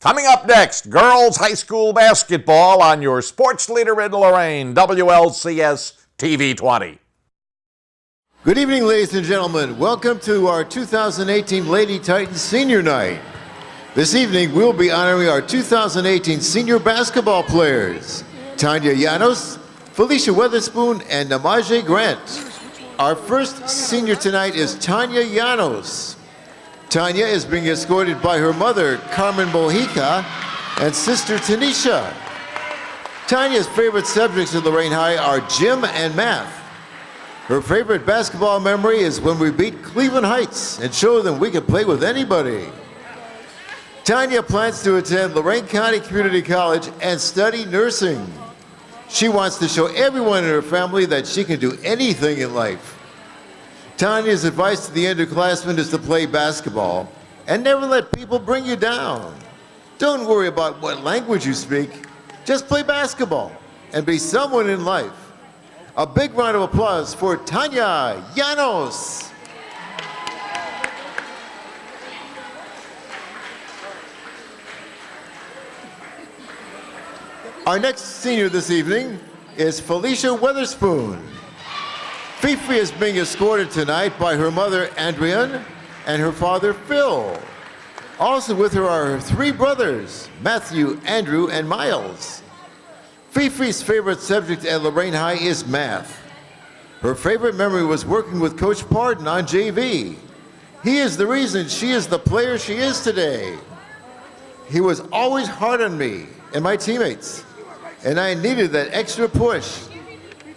Coming up next, girls high school basketball on your sports leader in Lorain, WLCS TV 20. Good evening, ladies and gentlemen. Welcome to our 2018 Lady Titans Senior Night. This evening, we'll be honoring our 2018 senior basketball players, Tanya Llanos, Felicia Weatherspoon, and Namaje Grant. Our first senior tonight is Tanya Llanos. Tanya is being escorted by her mother, Carmen Mojica, and sister, Tanisha. Tanya's favorite subjects at Lorain High are gym and math. Her favorite basketball memory is when we beat Cleveland Heights and showed them we could play with anybody. Tanya plans to attend Lorain County Community College and study nursing. She wants to show everyone in her family that she can do anything in life. Tanya's advice to the underclassmen is to play basketball and never let people bring you down. Don't worry about what language you speak. Just play basketball and be someone in life. A big round of applause for Tanya Llanos. Our next senior this evening is Felicia Weatherspoon. Fifi is being escorted tonight by her mother, Andrian, and her father, Phil. Also with her are her three brothers, Matthew, Andrew, and Miles. Fifi's favorite subject at Lorain High is math. Her favorite memory was working with Coach Pardon on JV. He is the reason she is the player she is today. He was always hard on me and my teammates, and I needed that extra push.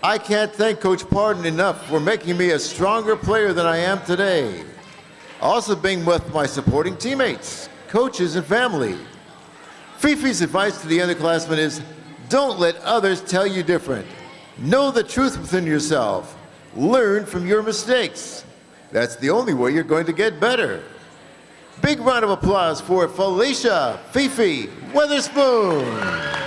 I can't thank Coach Pardon enough for making me a stronger player than I am today. Also being with my supporting teammates, coaches, and family. Fifi's advice to the underclassmen is, don't let others tell you different. Know the truth within yourself. Learn from your mistakes. That's the only way you're going to get better. Big round of applause for Felicia Fifi Weatherspoon.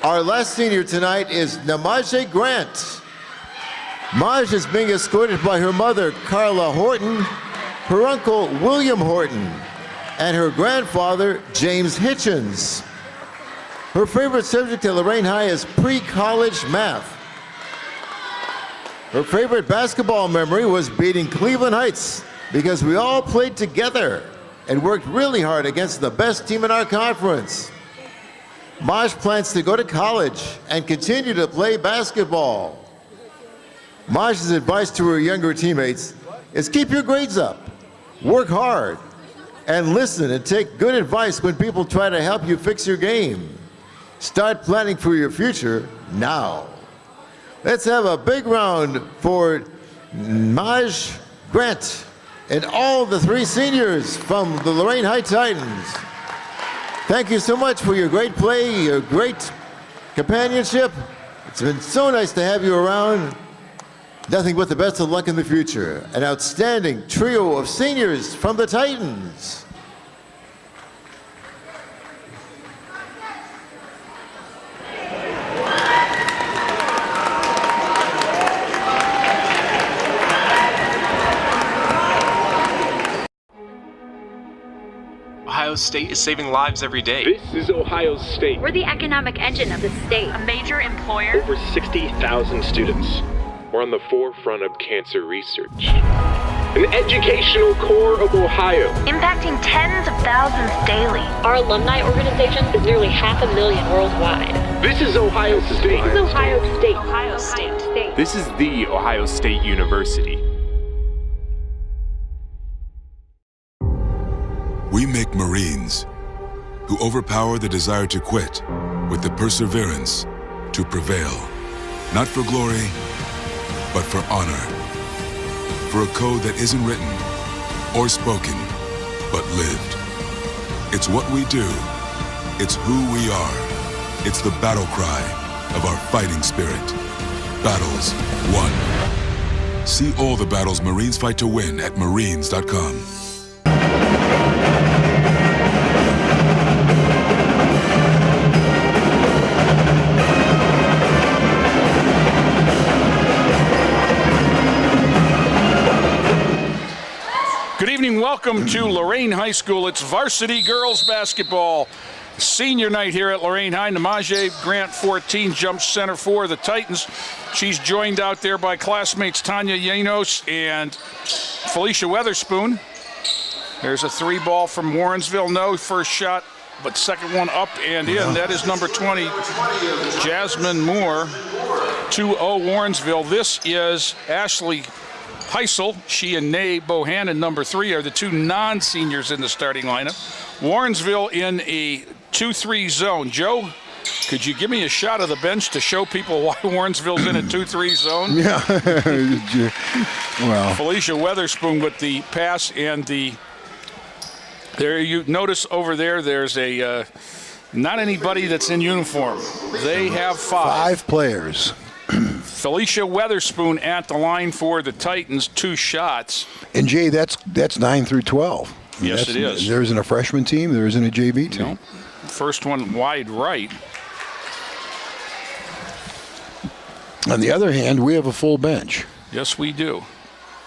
Our last senior tonight is Namaje Grant. Maj is being escorted by her mother, Carla Horton, her uncle, William Horton, and her grandfather, James Hitchens. Her favorite subject at Lorain High is pre-college math. Her favorite basketball memory was beating Cleveland Heights because we all played together and worked really hard against the best team in our conference. Maj plans to go to college and continue to play basketball. Maj's advice to her younger teammates is keep your grades up, work hard, and listen and take good advice when people try to help you fix your game. Start planning for your future now. Let's have a big round for Maj Grant and all the three seniors from the Lorain Heights Titans. Thank you so much for your great play, your great companionship. It's been so nice to have you around. Nothing but the best of luck in the future. An outstanding trio of seniors from the Titans. Ohio State is saving lives every day. This is Ohio State. We're the economic engine of the state. A major employer. Over 60,000 students. We're on the forefront of cancer research. An educational core of Ohio. Impacting tens of thousands daily. Our alumni organization is nearly 500,000 worldwide. This is Ohio State. This is Ohio State. Ohio State. This is the Ohio State University. We make Marines who overpower the desire to quit with the perseverance to prevail. Not for glory, but for honor. For a code that isn't written or spoken, but lived. It's what we do. It's who we are. It's the battle cry of our fighting spirit. Battles won. See all the battles Marines fight to win at marines.com. welcome to Lorain High School. It's varsity girls basketball. Senior night here at Lorain High. Namaje Grant, 14, jumps center for the Titans. She's joined out there by classmates Tanya Janos and Felicia Weatherspoon. There's a 3-ball from Warrensville. No first shot, but second one up and in. That is number 20, Jasmine Moore, 2-0 Warrensville. This is Ashley Heisel. She and Nay Bohannon, number 3, are the 2 non-seniors in the starting lineup. Warrensville in a 2-3 zone. Joe, could you give me a shot of the bench to show people why Warrensville's in a 2-3 zone? Yeah. Well, Felicia Weatherspoon with the pass and the. There you notice over there. There's a not anybody that's in uniform. They have 5 players. Felicia Weatherspoon at the line for the Titans, 2 shots. And Jay, that's 9 through 12. Yes, it is. There isn't a freshman team. There isn't a JV team. No. First one wide right. On the other hand, we have a full bench. Yes, we do.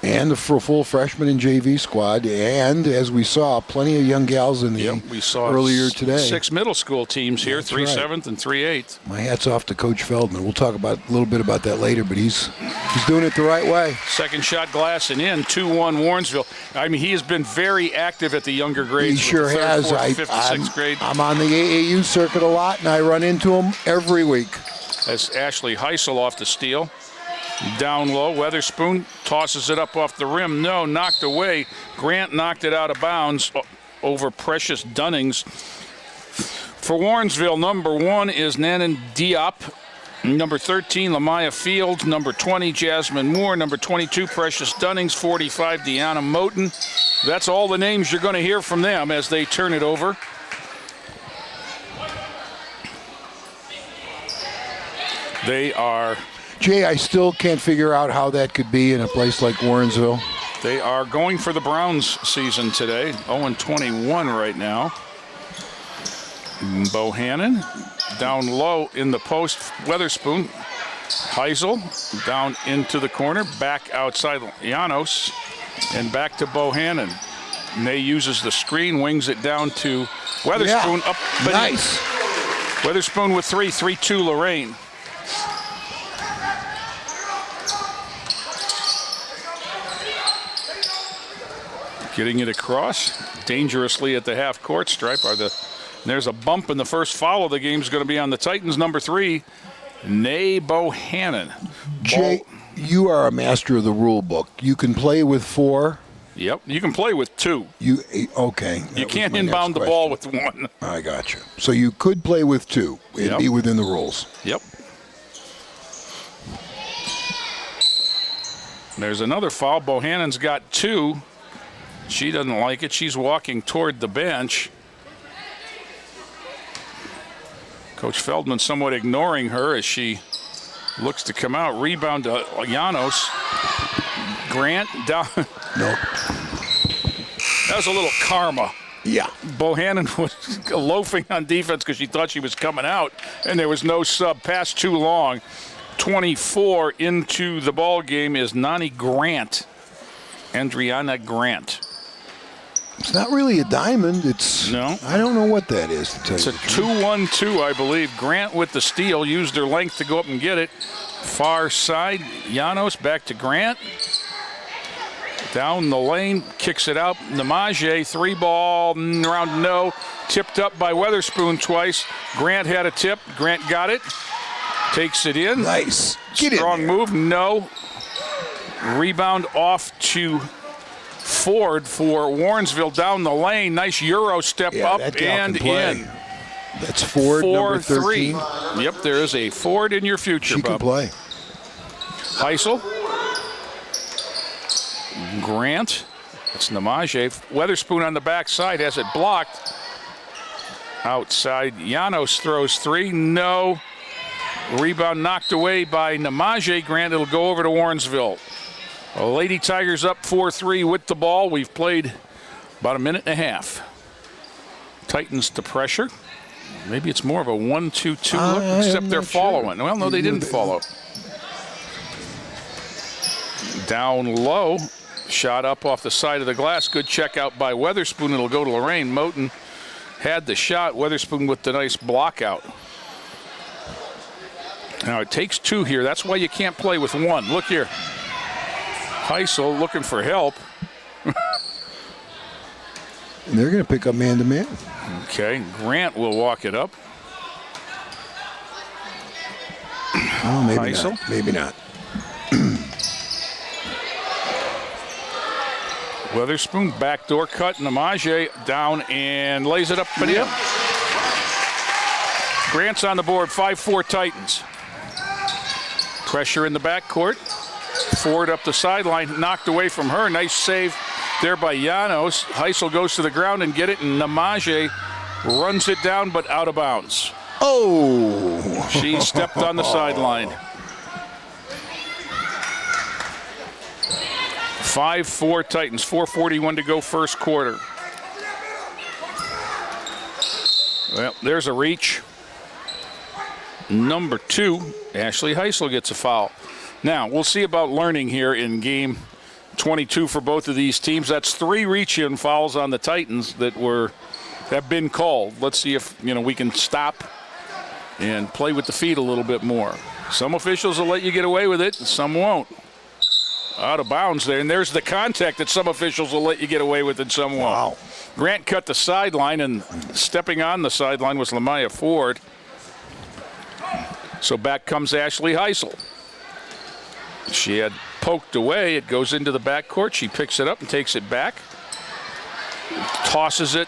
And a full freshman and JV squad. And as we saw, plenty of young gals in the We saw earlier today. 6 middle school teams here, That's 3 right. 7th and 3 8th. My hat's off to Coach Feldman. We'll talk about a little bit about that later, but he's doing it the right way. Second shot glass and in, 2-1 Warrensville. I mean, he has been very active at the younger grades. He sure with the 3rd, has. 4th, 5th, and 6th grade. I'm on the AAU circuit a lot, and I run into him every week. As Ashley Heisel off the steal. Down low, Weatherspoon tosses it up off the rim. No, knocked away. Grant knocked it out of bounds over Precious Dunnings. For Warrensville, number 1 is Nanan Diop. Number 13, Lamaya Field. Number 20, Jasmine Moore. Number 22, Precious Dunnings. 45, Deanna Moten. That's all the names you're going to hear from them as they turn it over. They are... Jay, I still can't figure out how that could be in a place like Warrensville. They are going for the Browns season today. 0-21 right now. Bohannon down low in the post. Weatherspoon. Heisel down into the corner. Back outside Janos. And back to Bohannon. Ney uses the screen. Wings it down to Weatherspoon. Yeah. Up beneath. Nice. Weatherspoon with 3. 3-2 Lorain. Getting it across dangerously at the half-court stripe. There's a bump, and the first foul of the game is going to be on the Titans. Number 3, Nay Bohannon. Jay, you are a master of the rule book. You can play with 4. Yep, you can play with 2. Okay. You can't inbound the ball with 1. I got you. So you could play with 2. It'd be within the rules. Yep. There's another foul. Bohannon's got 2. She doesn't like it. She's walking toward the bench. Coach Feldman somewhat ignoring her as she looks to come out. Rebound to Janos. Grant down. Nope. That was a little karma. Yeah. Bohannon was loafing on defense because she thought she was coming out, and there was no sub. Pass too long. 24 into the ball game is Nani Grant. Andriana Grant. It's not really a diamond. It's no. I don't know what that is. To tell it's you a the truth. 2-1-2, I believe. Grant with the steal, used her length to go up and get it. Far side, Janos back to Grant. Down the lane, kicks it out. Namaje, 3-ball, round no. Tipped up by Weatherspoon twice. Grant had a tip. Grant got it. Takes it in. Nice. Get Strong in there. move, no. Rebound off to Ford for Warrensville down the lane. Nice Euro step up that gal and can play. in. That's Ford, number 13. 4-3. Yep, there is a Ford in your future, She can Bub. play. Heisel. Grant. That's Namaje. Weatherspoon on the backside has it blocked. Outside, Janos throws 3. No. Rebound knocked away by Namaje. Grant, it'll go over to Warrensville. Lady Tigers up 4-3 with the ball. We've played about a minute and a half. Titans to pressure. Maybe it's more of a 1-2-2 look, except they're following. Well, no, they didn't follow. Down low. Shot up off the side of the glass. Good check out by Weatherspoon. It'll go to Lorain. Moten had the shot. Weatherspoon with the nice block out. Now it takes 2 here. That's why you can't play with 1. Look here. Heisel looking for help. And they're going to pick up man-to-man. Okay, Grant will walk it up. Oh, maybe Heisel? not. Maybe not. Weatherspoon, backdoor cut, Namaje down and lays it up and in. Grant's on the board, 5-4 Titans. Pressure in the backcourt. Ford up the sideline, knocked away from her. Nice save there by Janos. Heisel goes to the ground and get it, and Namaje runs it down, but out of bounds. Oh! She stepped on the sideline. 5-4 Titans, 4:41 to go first quarter. Well, there's a reach. Number 2, Ashley Heisel gets a foul. Now, we'll see about learning here in game 22 for both of these teams. That's 3 reach-in fouls on the Titans that have been called. Let's see if we can stop and play with the feet a little bit more. Some officials will let you get away with it, and some won't. Out of bounds there, and there's the contact that some officials will let you get away with and some won't. Wow. Grant cut the sideline, and stepping on the sideline was Lamaya Ford. So back comes Ashley Heisel. She had poked away. It goes into the backcourt. She picks it up and takes it back. Tosses it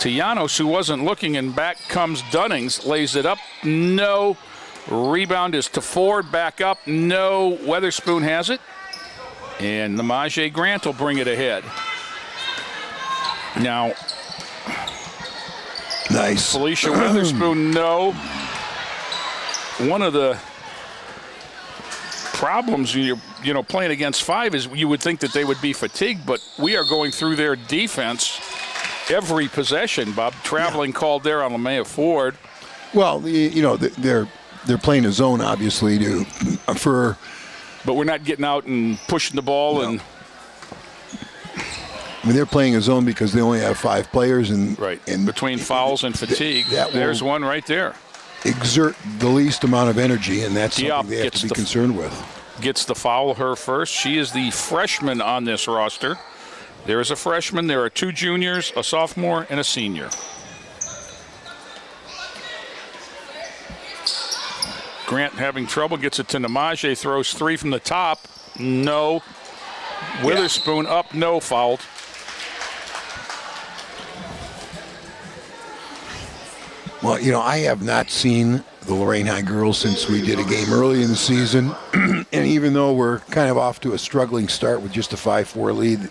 to Janos, who wasn't looking, and back comes Dunnings. Lays it up. No. Rebound is to Ford. Back up. No. Weatherspoon has it. And Namaje Grant will bring it ahead. Now, nice. Felicia Weatherspoon, no. One of the problems you're playing against 5 is you would think that they would be fatigued, but we are going through their defense every possession. Bob, traveling called there on Lamaya Ford. Well, they're playing a zone, obviously, but we're not getting out and pushing the ball. No. They're playing a zone because they only have 5 players, and between fouls and fatigue, there's one right there. Exert the least amount of energy, and that's something they have to be concerned with. Gets the foul, her first. She is the freshman on this roster. There is a freshman. There are 2 juniors, a sophomore, and a senior. Grant having trouble, gets it to Namaje, throws 3 from the top. No. Witherspoon up, no, fouled. Well, I have not seen the Lorain High girls since we did a game early in the season. And even though we're kind of off to a struggling start with just a 5-4 lead,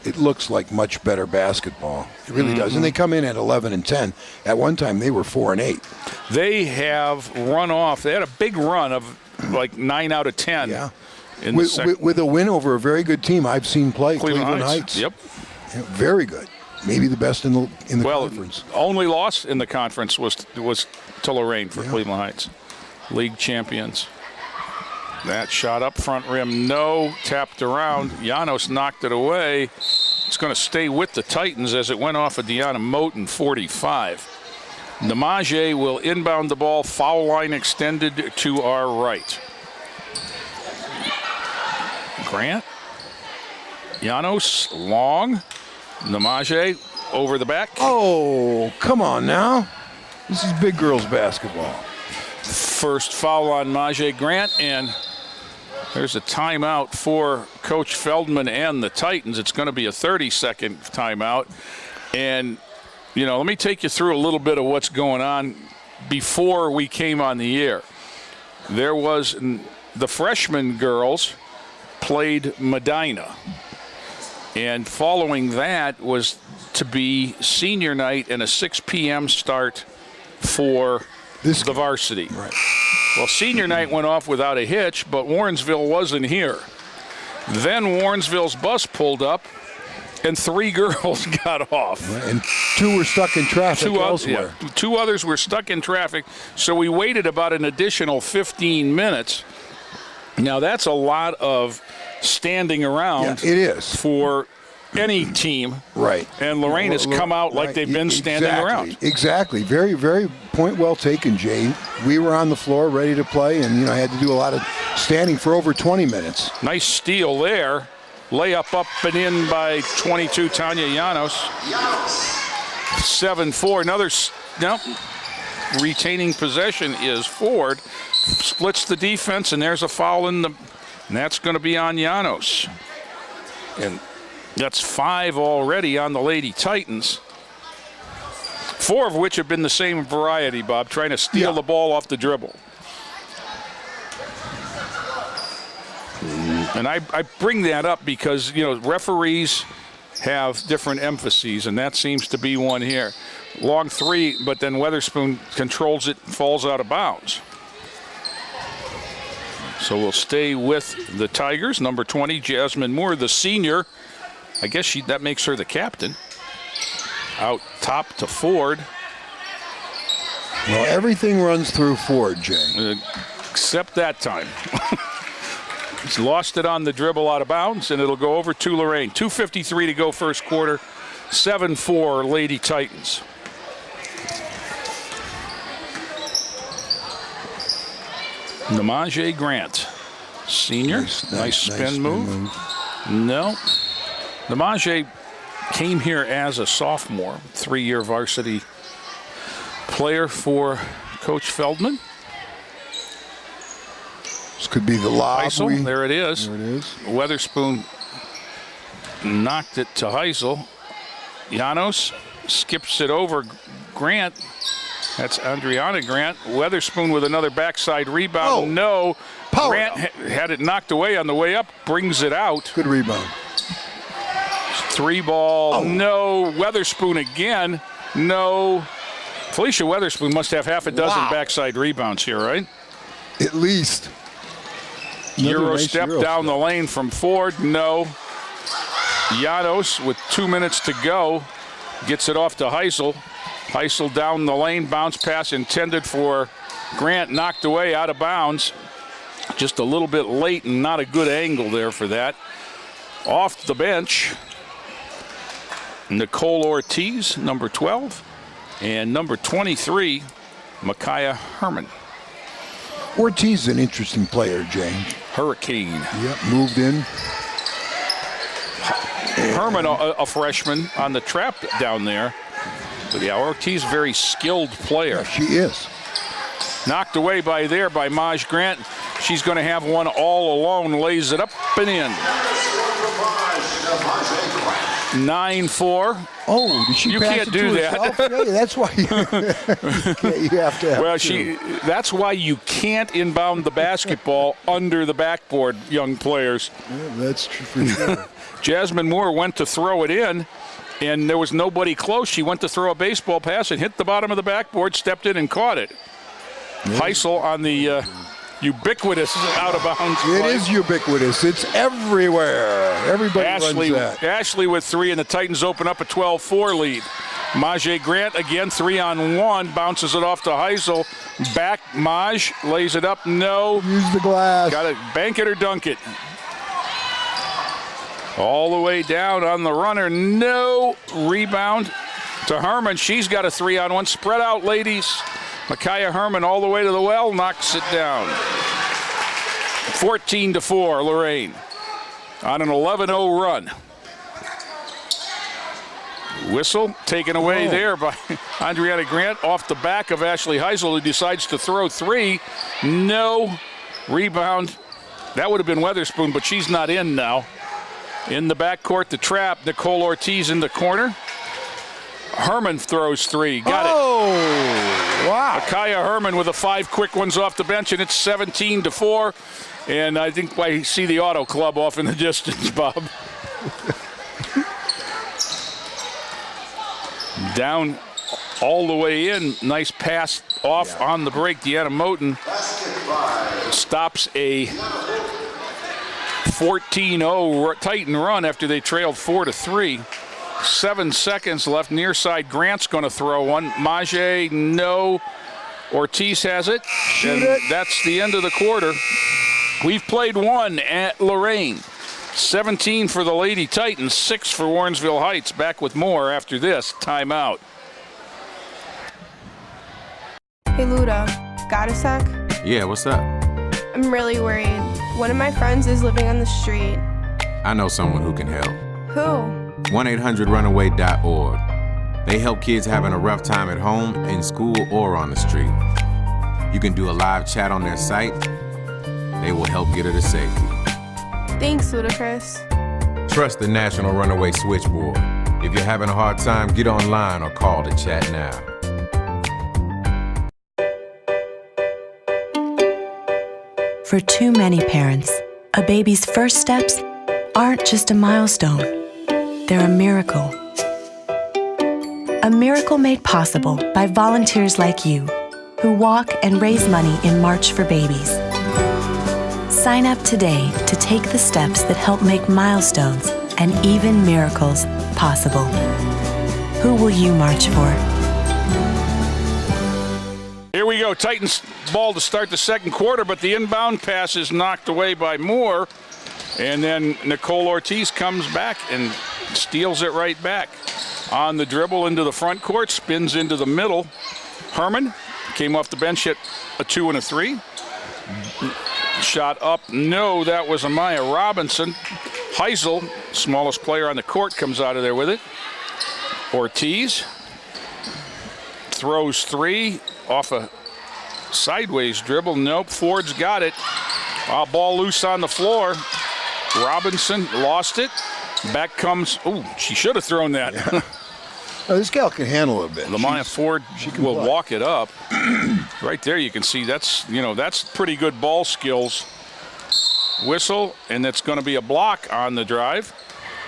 it looks like much better basketball. It really does. And they come in at 11-10. At one time, they were 4-8. They have run off. They had a big run of like 9 out of 10. Yeah. With a win over a very good team I've seen play, Cleveland Heights. Yep. Yeah, very good. Maybe the best in the conference. Only loss in the conference was to Lorain for Cleveland Heights. League champions. That shot up front rim, no. Tapped around. Janos knocked it away. It's going to stay with the Titans as it went off of Deanna Moten, 45. Namaje will inbound the ball. Foul line extended to our right. Grant. Janos, long. Namaje over the back. Oh, come on now. This is big girls basketball. First foul on Namaje Grant, and there's a timeout for Coach Feldman and the Titans. It's going to be a 30-second timeout. And, let me take you through a little bit of what's going on before we came on the air. There was the freshman girls played Medina. And following that was to be senior night and a 6 p.m. start for the varsity. Right. Well, senior night went off without a hitch, but Warrensville wasn't here. Then Warrensville's bus pulled up, and 3 girls got off. And 2 were stuck in traffic elsewhere. 2 others were stuck in traffic, so we waited about an additional 15 minutes. Now, that's a lot of standing around. Yeah, it is. For any team. Right. And Lorain has come out like they've been standing around. Exactly. Very, very point well taken, Jay. We were on the floor ready to play, and, I had to do a lot of standing for over 20 minutes. Nice steal there. Layup up and in by 22, Tanya Llanos. 7-4. Retaining possession is Ford. Splits the defense, and there's a foul and that's going to be on Llanos. And that's 5 already on the Lady Titans. 4 of which have been the same variety, Bob, trying to steal the ball off the dribble. And I bring that up because, referees have different emphases, and that seems to be one here. Long 3, but then Weatherspoon controls it, falls out of bounds. So we'll stay with the Tigers. Number 20, Jasmine Moore, the senior. I guess that makes her the captain. Out top to Ford. Well, everything runs through Ford, Jay. Except that time. He's lost it on the dribble out of bounds, and it'll go over to Lorain. 2:53 to go first quarter. 7-4 Lady Titans. Namaje Grant, senior. Nice spin move. No. Namaje came here as a sophomore, 3-year varsity player for Coach Feldman. This could be the lob. Heisel, there it is. There it is. Weatherspoon knocked it to Heisel. Llanos skips it over Grant. That's Andriana Grant. Weatherspoon with another backside rebound. Oh. No. Power. Grant had it knocked away on the way up, brings it out. Good rebound. 3 ball. No. Weatherspoon again. No. Felicia Weatherspoon must have half a dozen backside rebounds here, right? At least. Euro step down the lane from Ford. No. Llanos with 2 minutes to go gets it off to Heisel. Heisel down the lane. Bounce pass intended for Grant. Knocked away out of bounds. Just a little bit late and not a good angle there for that. Off the bench, Nicole Ortiz, number 12. And number 23, Micaiah Herman. Ortiz is an interesting player, James. Hurricane. Yep, moved in. Herman, a freshman on the trap down there. But yeah, Ortiz, very skilled player. Yeah, she is. Knocked away by Maj Grant. She's going to have one all alone. Lays it up and in. 9-4. Oh, did she You pass can't it do to that. herself? Yeah, that's why you have to. Well, that's why you can't inbound the basketball under the backboard, young players. Yeah, that's true for sure. Jasmine Moore went to throw it in, and there was nobody close. She went to throw a baseball pass and hit the bottom of the backboard, stepped in and caught it. Yeah. Heisel on the ubiquitous out-of-bounds play. It is ubiquitous. It's everywhere. Everybody Ashley, runs that. Ashley with 3, and the Titans open up a 12-4 lead. Maj Grant again, 3-on-1, bounces it off to Heisel. Back, Maj lays it up. No. Use the glass. Got to bank it or dunk it. All the way down on the runner. No. Rebound to Herman. She's got a 3-on-1. Spread out, ladies. Micaiah Herman all the way to the well, knocks it down. 14-4, Lorain on an 11-0 run. Whistle taken away there by Andriana Grant off the back of Ashley Heisel, who decides to throw 3. No. Rebound. That would have been Weatherspoon, but she's not in now. In the backcourt, the trap. Nicole Ortiz in the corner. Herman throws 3. Got it. Oh, wow. Micaiah Herman with the 5 quick ones off the bench, and it's 17-4. And I think I see the auto club off in the distance, Bob. Down all the way in. Nice pass off on the break. Deanna Moten stops a 14-0 Titan run after they trailed 4-3. 7 seconds left. Near side, Grant's going to throw one. Maj, no. Ortiz has it. That's the end of the quarter. We've played one at Lorain. 17 for the Lady Titans, 6 for Warrensville Heights. Back with more after this timeout. Hey Luda, got a sec? Yeah, what's up? I'm really worried. One of my friends is living on the street. I know someone who can help. Who? 1-800-RUNAWAY.org. They help kids having a rough time at home, in school, or on the street. You can do a live chat on their site. They will help get her to safety. Thanks, Ludacris. Trust the National Runaway Switchboard. If you're having a hard time, get online or call to chat now. For too many parents, a baby's first steps aren't just a milestone. They're a miracle. A miracle made possible by volunteers like you, who walk and raise money in March for Babies. Sign up today to take the steps that help make milestones and even miracles possible. Who will you march for? Here we go. Titans ball to start the second quarter, but the inbound pass is knocked away by Moore. And then Nicole Ortiz comes back and steals it right back. On the dribble into the front court, spins into the middle. Herman came off the bench at a 2 and a 3. Shot up, no, that was Amaya Robinson. Heisel, smallest player on the court, comes out of there with it. Ortiz throws 3 off a sideways dribble. Nope, Ford's got it. Ball loose on the floor. Robinson lost it. Back comes, she should have thrown that. Yeah. No, this gal can handle it a bit. Lamaya Ford will walk it up. Right there you can see that's pretty good ball skills. Whistle, and that's going to be a block on the drive.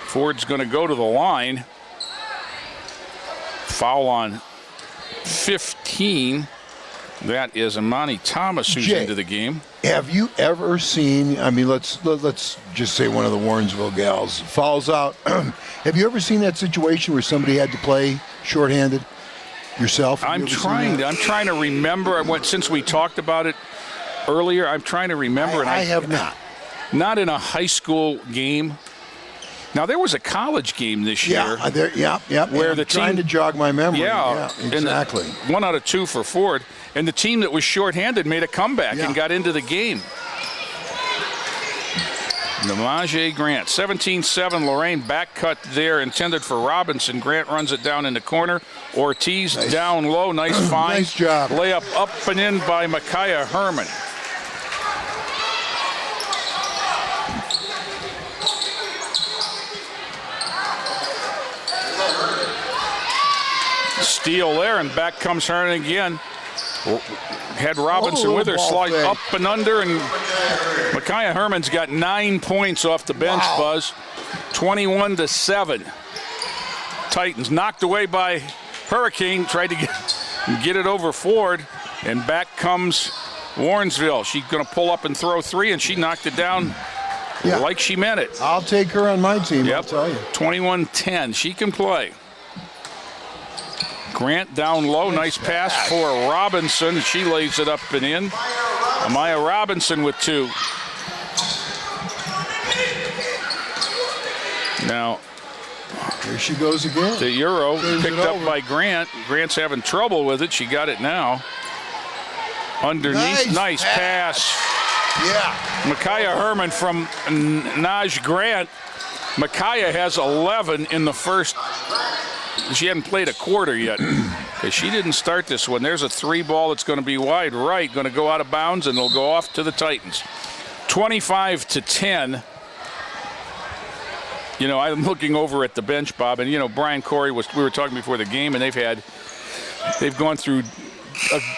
Ford's going to go to the line. Foul on 15. That is Imani Thomas who's into the game. Have you ever seen, let's just say one of the Warrensville gals fouls out. Have you ever seen that situation where somebody had to play shorthanded yourself? I'm trying to remember. Since we talked about it earlier, I'm trying to remember. I have not. Not in a high school game. Now, there was a college game this year. Where the team, trying to jog my memory. Yeah, exactly. 1 out of 2 for Ford. And the team that was shorthanded made a comeback and got into the game. Namaje Grant, 17-7. Lorain back cut there, intended for Robinson. Grant runs it down in the corner. Ortiz down low. Nice find. Nice job. Layup up and in by Micaiah Herman. Steal there, and back comes Herman again. Had Robinson with her, slide up and under, and Micaiah Herman's got 9 points off the bench, Buzz. 21-7. Titans knocked away by Hurricane, tried to get it over Ford, and back comes Warrensville. She's going to pull up and throw 3, and she knocked it down like she meant it. I'll take her on my team, I'll tell you. 21-10. She can play. Grant down low, nice pass for Robinson. She lays it up and in. Amaya Robinson with 2. Now, here she goes again. The Euro picked up by Grant. Grant's having trouble with it. She got it now. Underneath, nice pass. Yeah. Micaiah Herman from Naj Grant. Micaiah has 11 in the first. She hadn't played a quarter yet because she didn't start this one. There's a 3 ball that's going to be wide right, going to go out of bounds, and it'll go off to the Titans. 25-10. I'm looking over at the bench, Bob, and Brian Corey we were talking before the game, and they've gone through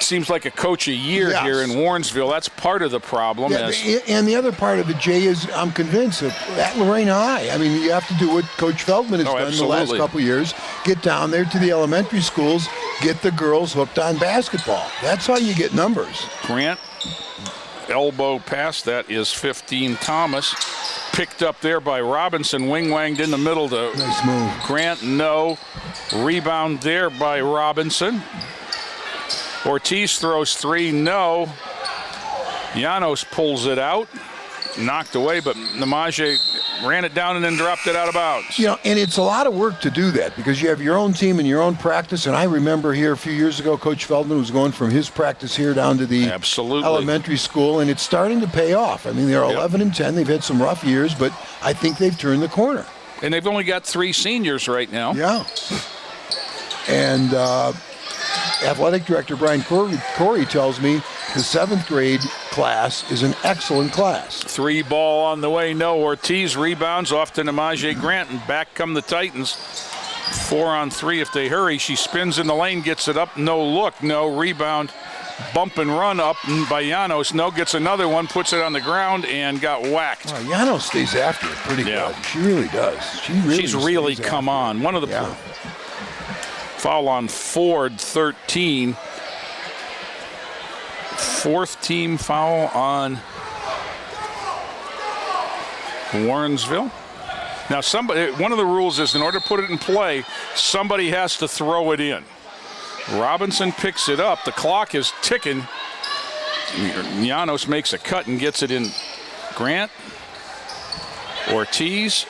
seems like a coach a year here in Warrensville. That's part of the problem. And the other part of it, Jay, is I'm convinced that at Lorain High, you have to do what Coach Feldman has done the last couple of years. Get down there to the elementary schools, get the girls hooked on basketball. That's how you get numbers. Grant, elbow pass. That is 15 Thomas. Picked up there by Robinson, wing-wanged in the middle to nice move. Grant, no. Rebound there by Robinson. Ortiz throws 3, no. Llanos pulls it out. knocked away, but Namaje ran it down and then dropped it out of bounds. You know, and it's a lot of work to do that because you have your own team and your own practice. And I remember here a few years ago, Coach Feldman was going from his practice here down to the elementary school, and it's starting to pay off. I mean, they're 11-10. They've had some rough years, but I think they've turned the corner. And they've only got 3 seniors right now. Yeah. And athletic director Brian Corey tells me the 7th grade class is an excellent class. 3 ball on the way, no. Ortiz rebounds off to Namaje Grant, and back come the Titans. 4 on 3 if they hurry. She spins in the lane, gets it up, no look, no. Rebound, bump and run up by Llanos. No, gets another one, puts it on the ground, and got whacked. Oh, Llanos stays after it pretty good. She really does. She's really come on. One of the foul on Ford, 13. 4th team foul on Warrensville. Now, one of the rules is in order to put it in play, somebody has to throw it in. Robinson picks it up. The clock is ticking. Llanos makes a cut and gets it in. Grant. Ortiz.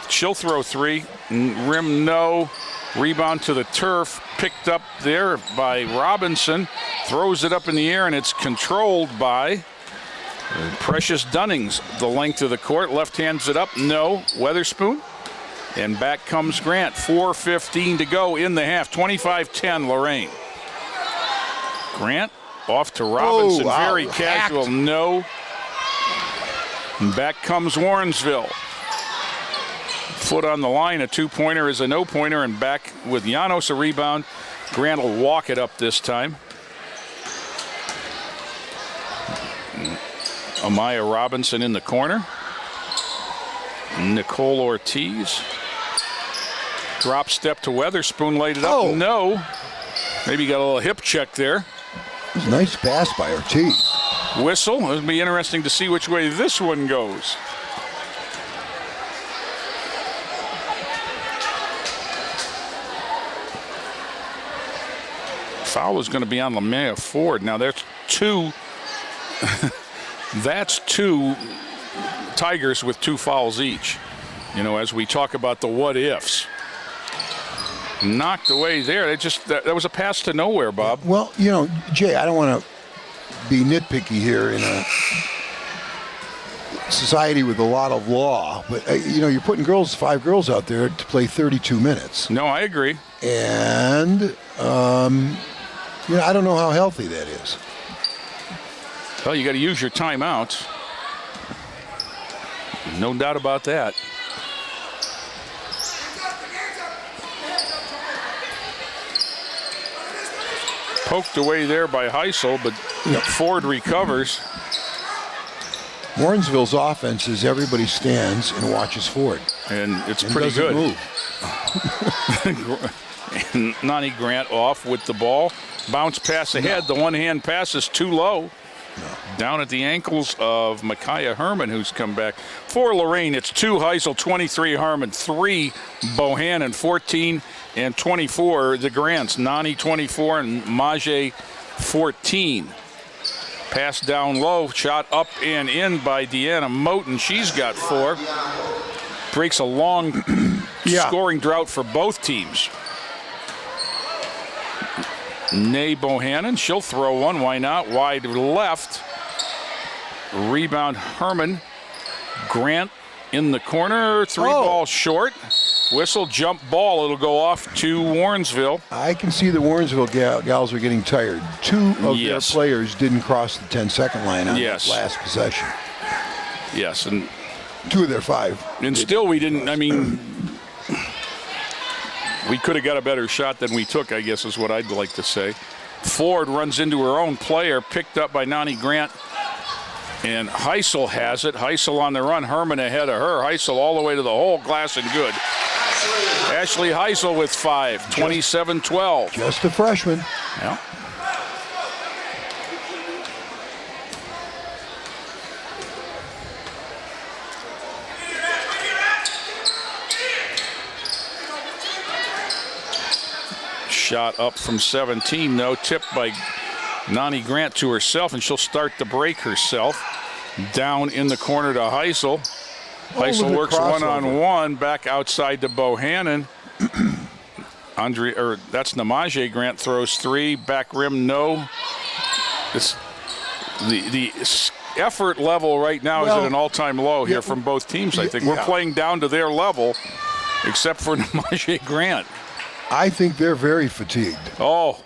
She'll throw 3. Rim, no. Rebound to the turf. Picked up there by Robinson. Throws it up in the air, and it's controlled by Precious Dunnings. The length of the court. Left hands it up. No. Weatherspoon. And back comes Grant. 4:15 to go in the half. 25-10 Lorain. Grant off to Robinson. Very casual. Hacked. No. And back comes Warrensville. Foot on the line. A 2-pointer is a no-pointer. And back with Llanos a rebound. Grant will walk it up this time. Amaya Robinson in the corner. Nicole Ortiz. Drop step to Weatherspoon, laid it up. No. Maybe got a little hip check there. It was a nice pass by Ortiz. Whistle. It'll be interesting to see which way this one goes. Foul is going to be on Lamea Ford. Now there's 2. That's 2 Tigers with 2 fouls each. You know, as we talk about the what ifs. Knocked away there. That was a pass to nowhere, Bob. Well, you know, Jay, I don't want to be nitpicky here in a society with a lot of law, but you know, you're putting 5 girls out there to play 32 minutes. No, I agree. And you know, I don't know how healthy that is. Well, you got to use your timeouts. No doubt about that. Poked away there by Heisel, but Ford recovers. Warrensville's offense is everybody stands and watches Ford. And it's pretty good. Move. And Nani Grant off with the ball. Bounce pass ahead. The one-hand pass is too low. Down at the ankles of Micaiah Herman, who's come back. For Lorain, it's 2 Heisel, 23 Harmon, 3 Bohannon, 14 and 24 the Grants. Nani 24 and Maje 14. Pass down low, shot up and in by Deanna Moten. She's got 4. Breaks a long scoring drought for both teams. Nay Bohannon, she'll throw one, why not? Wide left. Rebound Herman. Grant in the corner, 3 ball short. Whistle, jump ball, it'll go off to Warrensville. I can see the Warrensville gals are getting tired. 2 of their players didn't cross the 10-second line on that last possession. Yes, and 2 of their 5. And still we didn't, I mean, we could have got a better shot than we took, I guess is what I'd like to say. Ford runs into her own player, picked up by Nani Grant. And Heisel has it. Heisel on the run. Herman ahead of her. Heisel all the way to the hole. Glass and good. Ashley Heisel with 5. 27-12. Just a freshman. Yeah. Shot up from 17, no. Tipped by Nani Grant to herself, and she'll start the break herself. Down in the corner to Heisel. Heisel works one-on-one back outside to Bohannon. That's Namaje. Grant throws three, back rim, no. The effort level right now is at an all-time low here from both teams, I think. We're playing down to their level, except for Namaje Grant. I think they're very fatigued. Oh.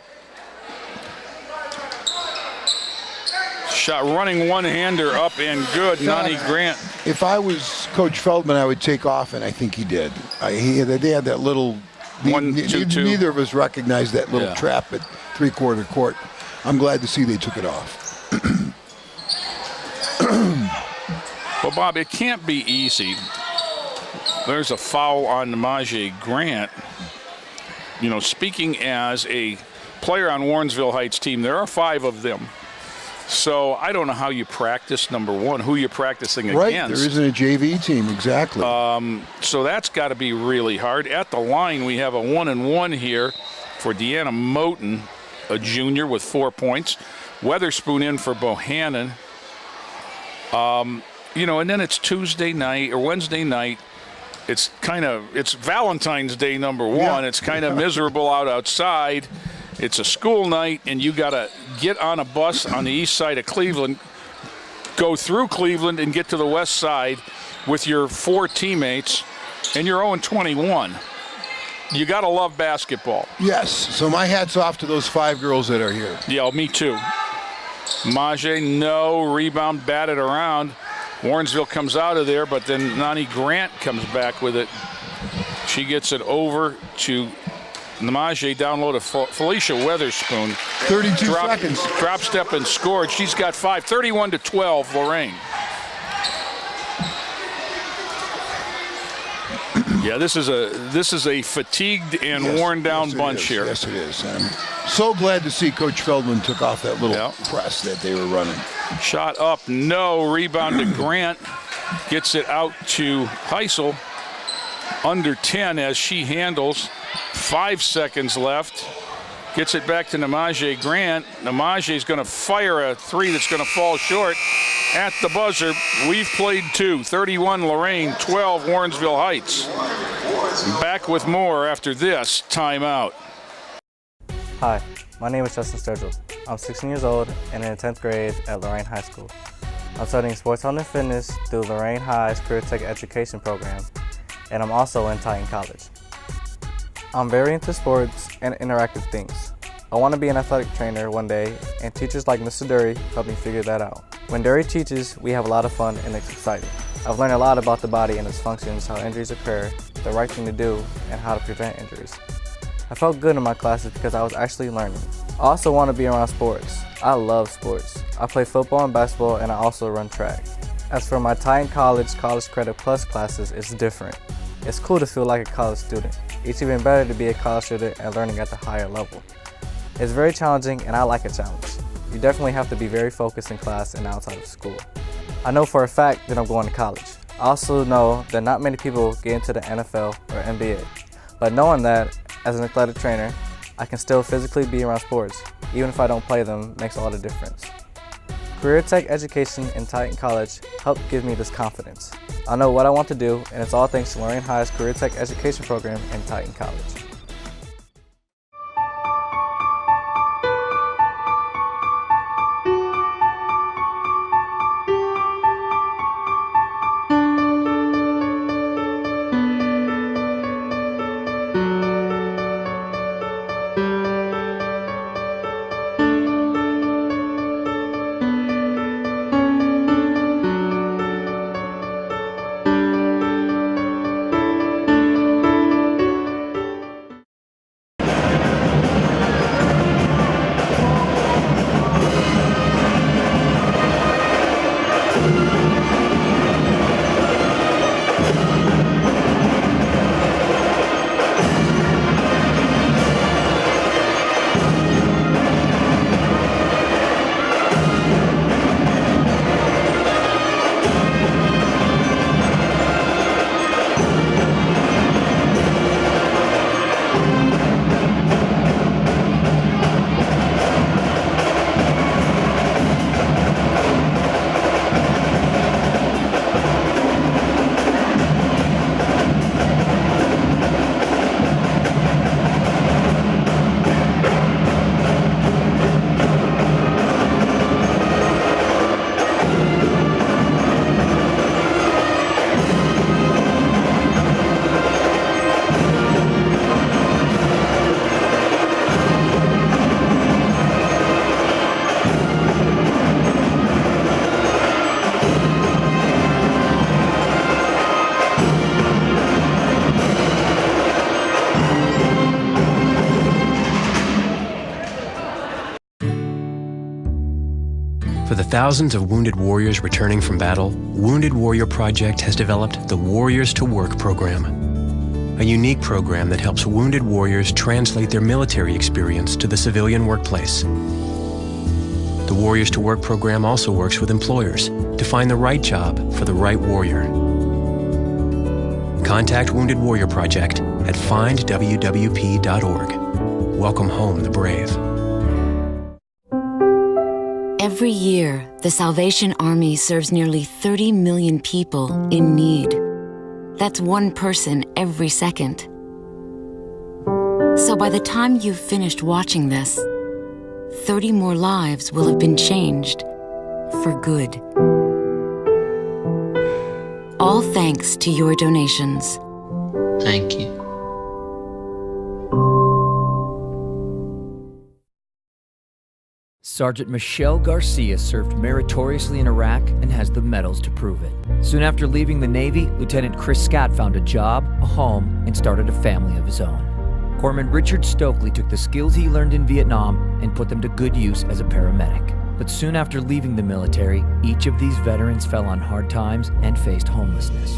Shot running one-hander up and good, Nani Grant. If I was Coach Feldman, I would take off, and I think he did. They had that little, neither of us recognized that little trap at three-quarter court. I'm glad to see they took it off. Well, Bob, it can't be easy. There's a foul on Namaje Grant. You know, speaking as a player on Warrensville Heights team, there are 5 of them. So I don't know how you practice, number one, who you're practicing against. Right, there isn't a JV team, exactly. So that's got to be really hard. At the line, we have a 1-and-1 here for Deanna Moten, a junior with 4 points. Weatherspoon in for Bohannon. You know, and then it's Tuesday night or Wednesday night. It's Valentine's Day, number one. Yeah. It's kind of miserable outside. It's a school night, and you got to get on a bus on the east side of Cleveland, go through Cleveland, and get to the west side with your 4 teammates, and you're 0-21. You got to love basketball. Yes, so my hat's off to those 5 girls that are here. Yeah, me too. Maje, no. Rebound batted around. Warrensville comes out of there, but then Nani Grant comes back with it. She gets it over to Namaje, down low to Felicia Weatherspoon. 32 seconds. Drop step and scored. She's got 5. 31-12, Lorain. Yeah, this is a fatigued and worn down bunch here. Yes, it is. I'm so glad to see Coach Feldman took off that little press that they were running. Shot up, no. Rebound to Grant. Gets it out to Heisel. Under 10 as she handles. 5 seconds left. Gets it back to Namaje Grant. Namaje is going to fire a 3 that's going to fall short at the buzzer. We've played 2. 31 Lorain, 12 Warrensville Heights. Back with more after this timeout. Hi, my name is Justin Sturgill. I'm 16 years old and in the 10th grade at Lorain High School. I'm studying sports health and fitness through Lorain High's Career Tech Education program, and I'm also in Titan College. I'm very into sports and interactive things. I want to be an athletic trainer one day, and teachers like Mr. Dury help me figure that out. When Dury teaches, we have a lot of fun and it's exciting. I've learned a lot about the body and its functions, how injuries occur, the right thing to do, and how to prevent injuries. I felt good in my classes because I was actually learning. I also want to be around sports. I love sports. I play football and basketball, and I also run track. As for my Titan College College Credit Plus classes, it's different. It's cool to feel like a college student. It's even better to be a college student and learning at the higher level. It's very challenging, and I like a challenge. You definitely have to be very focused in class and outside of school. I know for a fact that I'm going to college. I also know that not many people get into the NFL or NBA. But knowing that, as an athletic trainer, I can still physically be around sports, even if I don't play them, makes all the difference. Career Tech Education in Titan College helped give me this confidence. I know what I want to do, and it's all thanks to Lorain High's Career Tech Education program in Titan College. thousands of wounded warriors returning from battle, Wounded Warrior Project has developed the Warriors to Work program, a unique program that helps wounded warriors translate their military experience to the civilian workplace. The Warriors to Work program also works with employers to find the right job for the right warrior. Contact Wounded Warrior Project at findwwp.org. Welcome home the brave. Every year, the Salvation Army serves nearly 30 million people in need. That's one person every second. So by the time you've finished watching this, 30 more lives will have been changed for good. All thanks to your donations. Thank you. Sergeant Michelle Garcia served meritoriously in Iraq and has the medals to prove it. Soon after leaving the Navy, Lieutenant Chris Scott found a job, a home, and started a family of his own. Corpsman Richard Stokely took the skills he learned in Vietnam and put them to good use as a paramedic. But soon after leaving the military, each of these veterans fell on hard times and faced homelessness.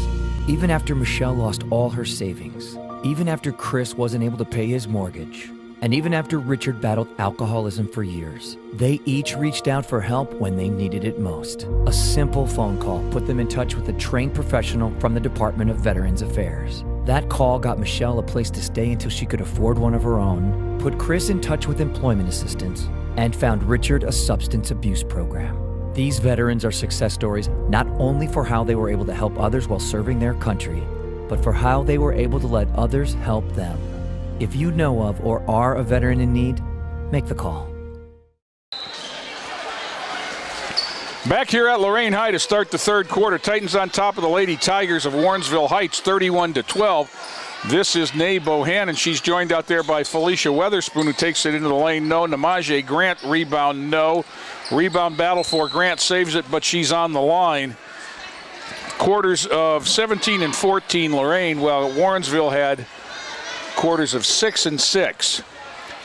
Even after Michelle lost all her savings, even after Chris wasn't able to pay his mortgage, and even after Richard battled alcoholism for years, they each reached out for help when they needed it most. A simple phone call put them in touch with a trained professional from the Department of Veterans Affairs. That call got Michelle a place to stay until she could afford one of her own, put Chris in touch with employment assistance, and found Richard a substance abuse program. These veterans are success stories not only for how they were able to help others while serving their country, but for how they were able to let others help them. If you know of or are a veteran in need, make the call. Back here at Lorain High to start the third quarter. Titans on top of the Lady Tigers of Warrensville Heights, 31-12. This is Nay Bohannon. She's joined out there by Felicia Weatherspoon, who takes it into the lane. No. Namaje Grant, rebound, no. Rebound battle for Grant, saves it, but she's on the line. Quarters of 17 and 14, Lorain, while Warrensville had quarters of 6 and 6.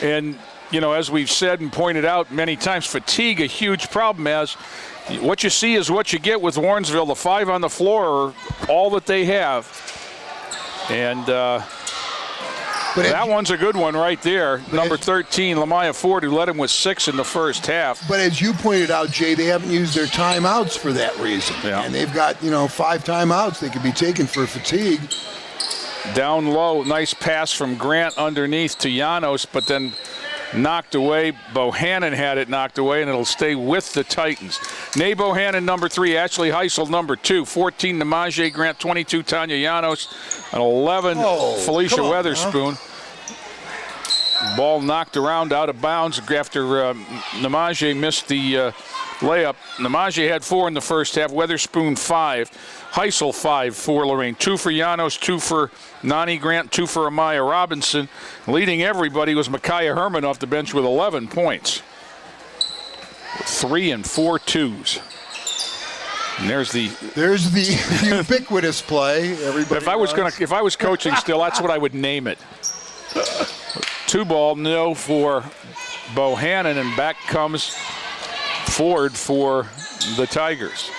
And, you know, as we've said and pointed out many times, fatigue a huge problem, as what you see is what you get with Warrensville. The 5 on the floor are all that they have. And that one's a good one right there. Number 13, Lamaya Ford, who led him with 6 in the first half. But as you pointed out, Jay, they haven't used their timeouts for that reason. Yeah. And they've got, 5 timeouts they could be taken for fatigue. Down low, nice pass from Grant underneath to Llanos, but then knocked away. Bohannon had it knocked away, and it'll stay with the Titans. Nay Bohannon, number 3. Ashley Heisel, number 2. 14, Namaje Grant. 22, Tanya Llanos. And 11, Felicia Weatherspoon. Ball knocked around out of bounds after Namaje missed the layup. Namaje had 4 in the first half. Weatherspoon 5. Heisel 5 for Lorain. 2 for Llanos, 2 for Nani Grant, 2 for Amaya Robinson. Leading everybody was Micaiah Herman off the bench with 11 points. 3 and 4 twos. And there's the ubiquitous play. Everybody. If I was coaching still, that's what I would name it. 2 ball, no for Bohannon, and back comes Ford for the Tigers.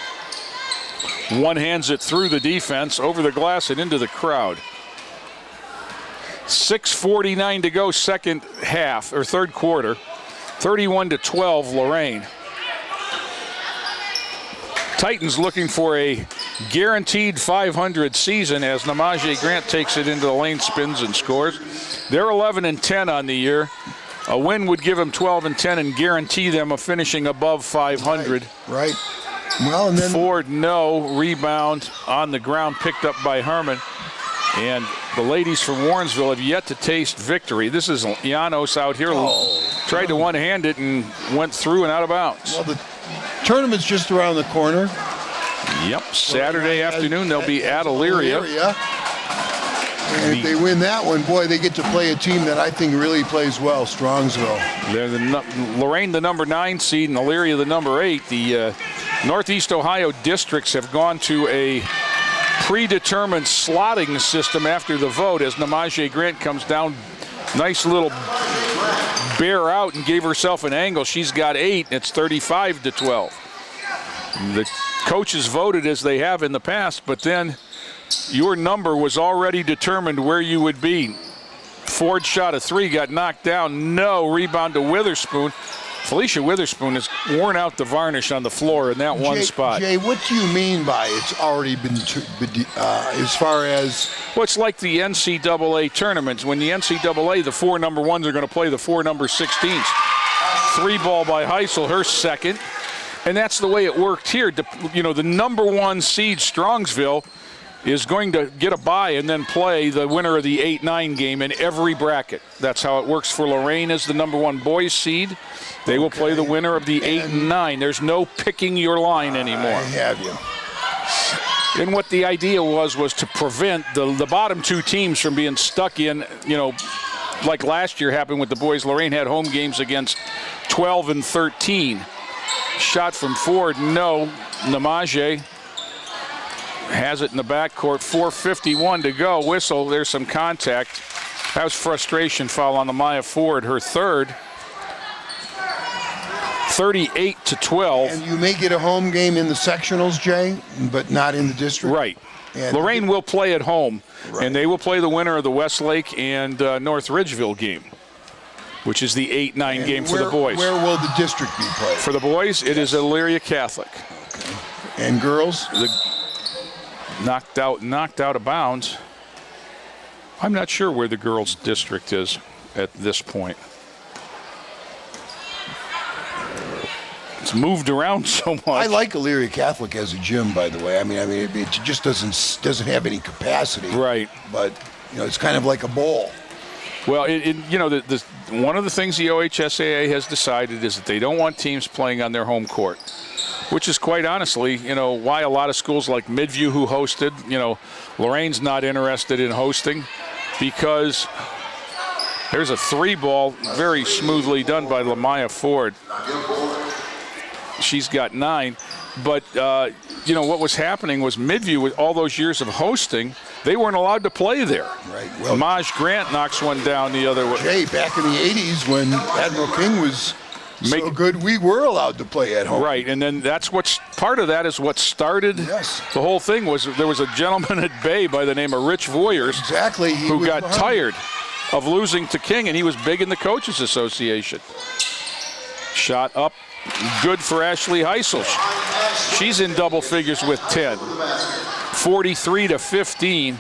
One hands it through the defense, over the glass and into the crowd. 6:49 to go, second half, or third quarter. 31-12, Lorain. Titans looking for a guaranteed 500 season as Namaje Grant takes it into the lane, spins and scores. They're 11 and 10 on the year. A win would give them 12 and 10 and guarantee them a finishing above 500. Right. Well, and then Ford, no. Rebound on the ground, picked up by Herman. And the ladies from Warrensville have yet to taste victory. This is Llanos out here. Tried to one-hand it and went through and out of bounds. Well, the tournament's just around the corner. Yep, Saturday afternoon they'll be at Elyria. And if they win that one, boy, they get to play a team that I think really plays well, Strongsville. They're Lorain, the number 9 seed, and Elyria, the number 8. The Northeast Ohio districts have gone to a predetermined slotting system after the vote as Namaje Grant comes down. Nice little bear out and gave herself an angle. She's got 8, and it's 35-12. The coaches voted as they have in the past, but then your number was already determined where you would be. Ford shot a 3, got knocked down. No, rebound to Witherspoon. Felicia Witherspoon has worn out the varnish on the floor in that one spot. Jay, what do you mean by it's already been as far as? Well, it's like the NCAA tournaments. When the NCAA, the 4 number 1s are going to play the 4 number 16s. 3 ball by Heisel, her second. And that's the way it worked here. The number 1 seed, Strongsville, is going to get a bye and then play the winner of the 8-9 game in every bracket. That's how it works for Lorain as the number 1 boys seed. They will play the winner of the 8 and 9. There's no picking your line anymore. I have you. And what the idea was to prevent the bottom 2 teams from being stuck in, like last year happened with the boys. Lorain had home games against 12 and 13. Shot from Ford, no. Namaje has it in the backcourt. 4:51 to go. Whistle, there's some contact. That was frustration foul on the Maya Ford, her third. 38-12. And you may get a home game in the sectionals, Jay, but not in the district? Right. Lorain will play at home, and they will play the winner of the Westlake and North Ridgeville game, which is the 8-9 game for the boys. Where will the district be played? For the boys, it is Elyria Catholic. Okay. And girls? Knocked out of bounds. I'm not sure where the girls' district is at this point. It's moved around so much. I like Elyria Catholic as a gym, by the way. I mean, it just doesn't have any capacity. Right. But it's kind of like a bowl. Well, one of the things the OHSAA has decided is that they don't want teams playing on their home court, which is quite honestly, why a lot of schools like Midview, who hosted, Lorain's not interested in hosting, because there's a 3-ball very smoothly done by Lamaya Ford. She's got 9. But, what was happening was Midview, with all those years of hosting, they weren't allowed to play there. Right. Well, Maj Grant knocks one down the other way. Jay, back in the 80s when Admiral King was so good, we were allowed to play at home. Right, and then part of that is what started the whole thing. There was a gentleman at Bay by the name of Rich Voyers. Exactly. Who got tired of losing to King, and he was big in the Coaches Association. Shot up. Good for Ashley Heisel. She's in double figures with 10. 43-15.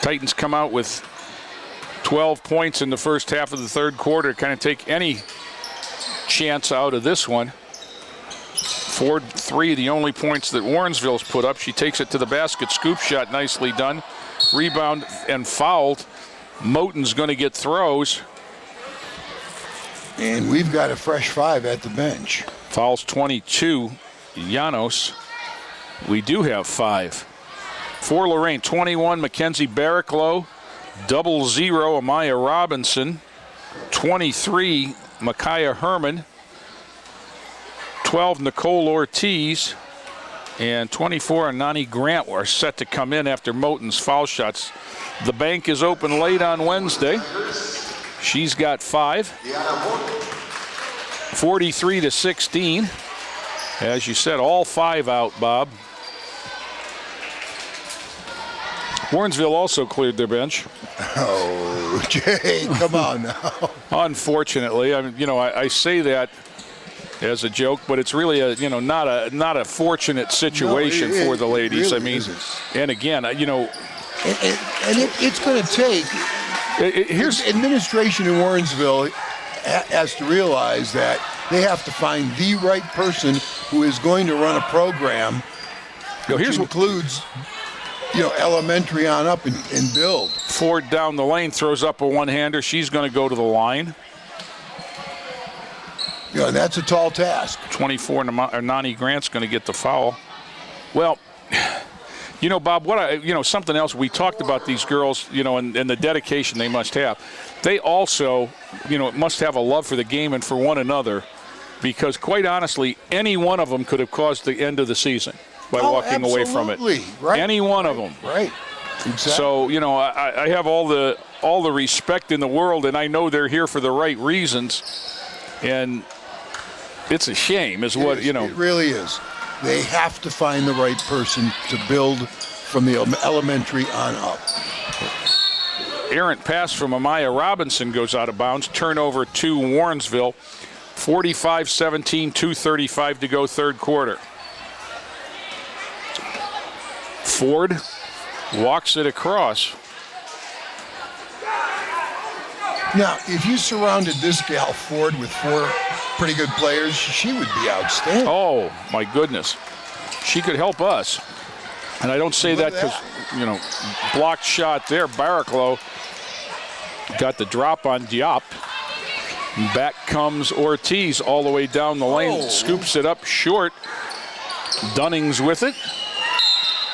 Titans come out with 12 points in the first half of the third quarter. Kind of take any chance out of this one. Ford 3, the only points that Warrensville's put up. She takes it to the basket. Scoop shot, nicely done. Rebound and fouled. Moten's going to get throws. And we've got a fresh 5 at the bench. Fouls 22, Janos. We do have 5. For Lorain, 21, Mackenzie Barricklow. 00, Amaya Robinson. 23, Micaiah Herman. 12, Nicole Ortiz. And 24, Anani Grant are set to come in after Moten's foul shots. The bank is open late on Wednesday. She's got 5. 43-16. As you said, all 5 out, Bob. Warrensville also cleared their bench. Oh, Jay, come on now. Unfortunately, I say that as a joke, but it's really not a fortunate situation for the ladies. Really isn't. And again, and it's going to take. Here's administration in Warrensville has to realize that they have to find the right person who is going to run a program which includes elementary on up and build. Ford down the lane throws up a one-hander. She's going to go to the line. And that's a tall task. 24, Nani Grant's going to get the foul. Well, Bob, something else we talked about these girls, and the dedication they must have. They also, must have a love for the game and for one another, because quite honestly, any one of them could have caused the end of the season by walking away from it. Right. Any one of them. Right. Exactly. So, I have all the respect in the world, and I know they're here for the right reasons. And It's a shame, is what, you know. It really is. They have to find the right person to build from the elementary on up. Errant pass from Amaya Robinson goes out of bounds. Turnover to Warrensville. 45-17, 2:35 to go, third quarter. Ford walks it across. Now, if you surrounded this gal Ford with 4 pretty good players, she would be outstanding. Oh, my goodness. She could help us. And I don't say that because, you know, blocked shot there. Barraclough got the drop on Diop. Back comes Ortiz all the way down the lane. Scoops it up short. Dunnings with it.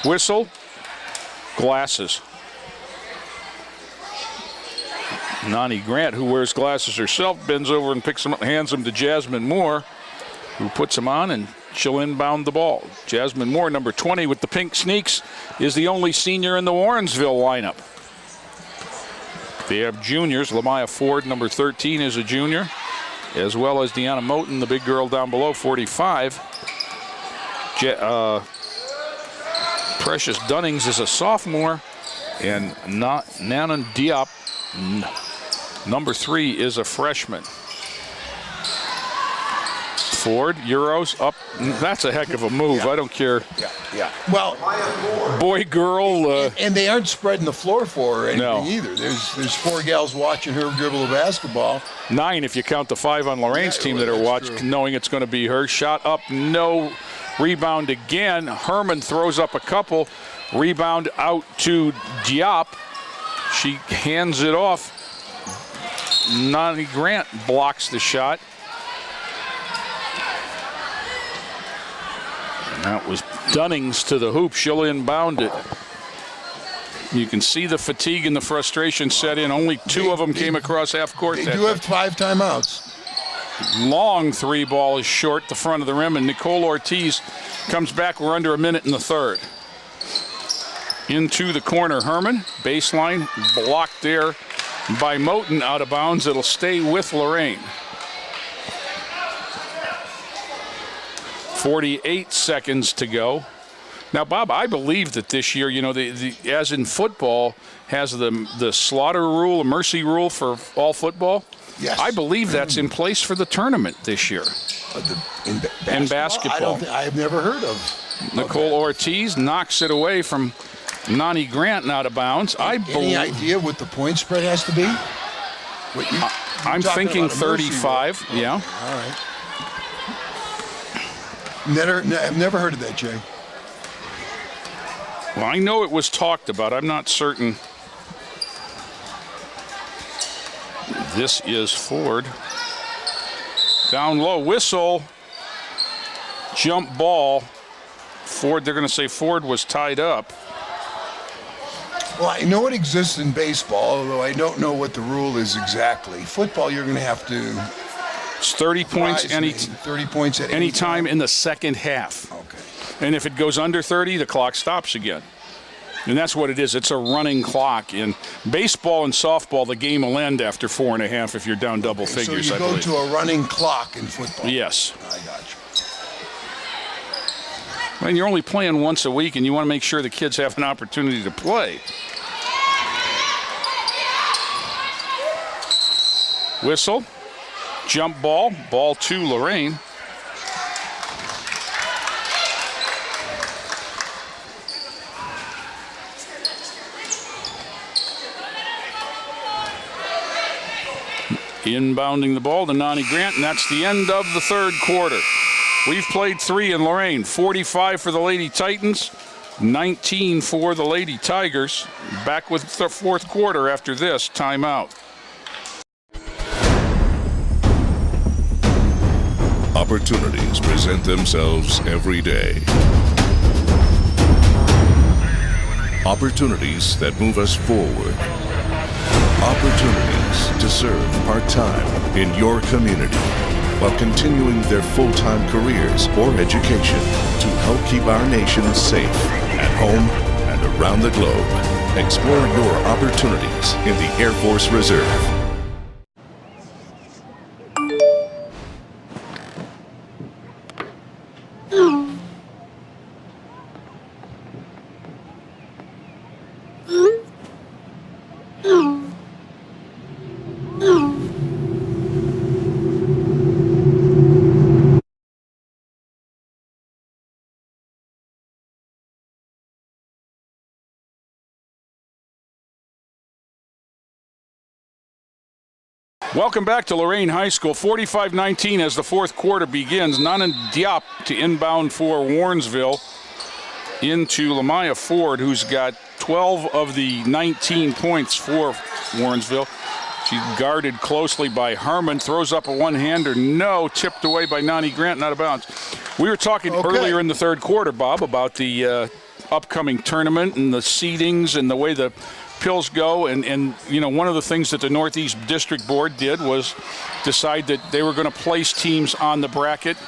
Whistle. Glasses. Nani Grant, who wears glasses herself, bends over and picks them up, hands them to Jasmine Moore, who puts them on, and she'll inbound the ball. Jasmine Moore, number 20 with the pink sneaks, is the only senior in the Warrensville lineup. They have juniors. Lamaya Ford, number 13, is a junior, as well as Deanna Moten, the big girl down below, 45. Precious Dunnings is a sophomore, and Nana Diop, number 3, is a freshman. Ford, Euros, up. That's a heck of a move. Yeah. I don't care. Yeah. Well, boy, girl. And they aren't spreading the floor for her or anything either. There's 4 gals watching her dribble the basketball. 9 if you count the 5 on Lorain's team that are watching, knowing it's going to be her. Shot up, no. Rebound again. Herman throws up a couple. Rebound out to Diop. She hands it off. Nani Grant blocks the shot. And that was Dunnings to the hoop. She'll inbound it. You can see the fatigue and the frustration set in. Only 2 of them came across half court. They do have 5 timeouts. Long 3 ball is short the front of the rim, and Nicole Ortiz comes back. We're under a minute in the third. Into the corner, Herman. Baseline blocked there by Moten, out of bounds. It'll stay with Lorain. 48 seconds to go. Now, Bob, I believe that this year, you know, as in football, has the slaughter rule, a mercy rule for all football. Yes. I believe that's in place for the tournament this year. In basketball. I have never heard of. Nicole Ortiz knocks it away from Nani Grant out of bounds. Any idea what the point spread has to be? I'm thinking 35. Yeah. All right. I've never heard of that, Jay. Well, I know it was talked about. I'm not certain. This is Ford. Down low, whistle. Jump ball. Ford, they're going to say Ford was tied up. Well, I know it exists in baseball, although I don't know what the rule is exactly. Football, you're going to have to. It's 30 points 30 points at any time in the second half. Okay. And if it goes under 30, the clock stops again. And that's what it is. It's a running clock. In baseball and softball, the game will end after 4.5 if you're down double figures, I believe. So you go to a running clock in football? Yes. I got you. And you're only playing once a week, and you want to make sure the kids have an opportunity to play. Whistle. Jump ball. Ball to Lorain. Inbounding the ball to Nani Grant, and that's the end of the third quarter. We've played 3 in Lorain. 45 for the Lady Titans, 19 for the Lady Tigers. Back with the fourth quarter after this timeout. Opportunities present themselves every day. Opportunities that move us forward. Opportunities to serve part-time in your community while continuing their full-time careers or education to help keep our nation safe at home and around the globe. Explore your opportunities in the Air Force Reserve. Welcome back to Lorain High School. 45-19 as the fourth quarter begins. Nanan Diop to inbound for Warrensville into Lamaya Ford, who's got 12 of the 19 points for Warrensville. She's guarded closely by Harmon. Throws up a one-hander. No. Tipped away by Nani Grant. Not out of bounds. We were talking earlier in the third quarter, Bob, about the upcoming tournament and the seedings and the way the pills go. And you know, one of the things that the Northeast District Board did was decide that they were going to place teams on the bracket,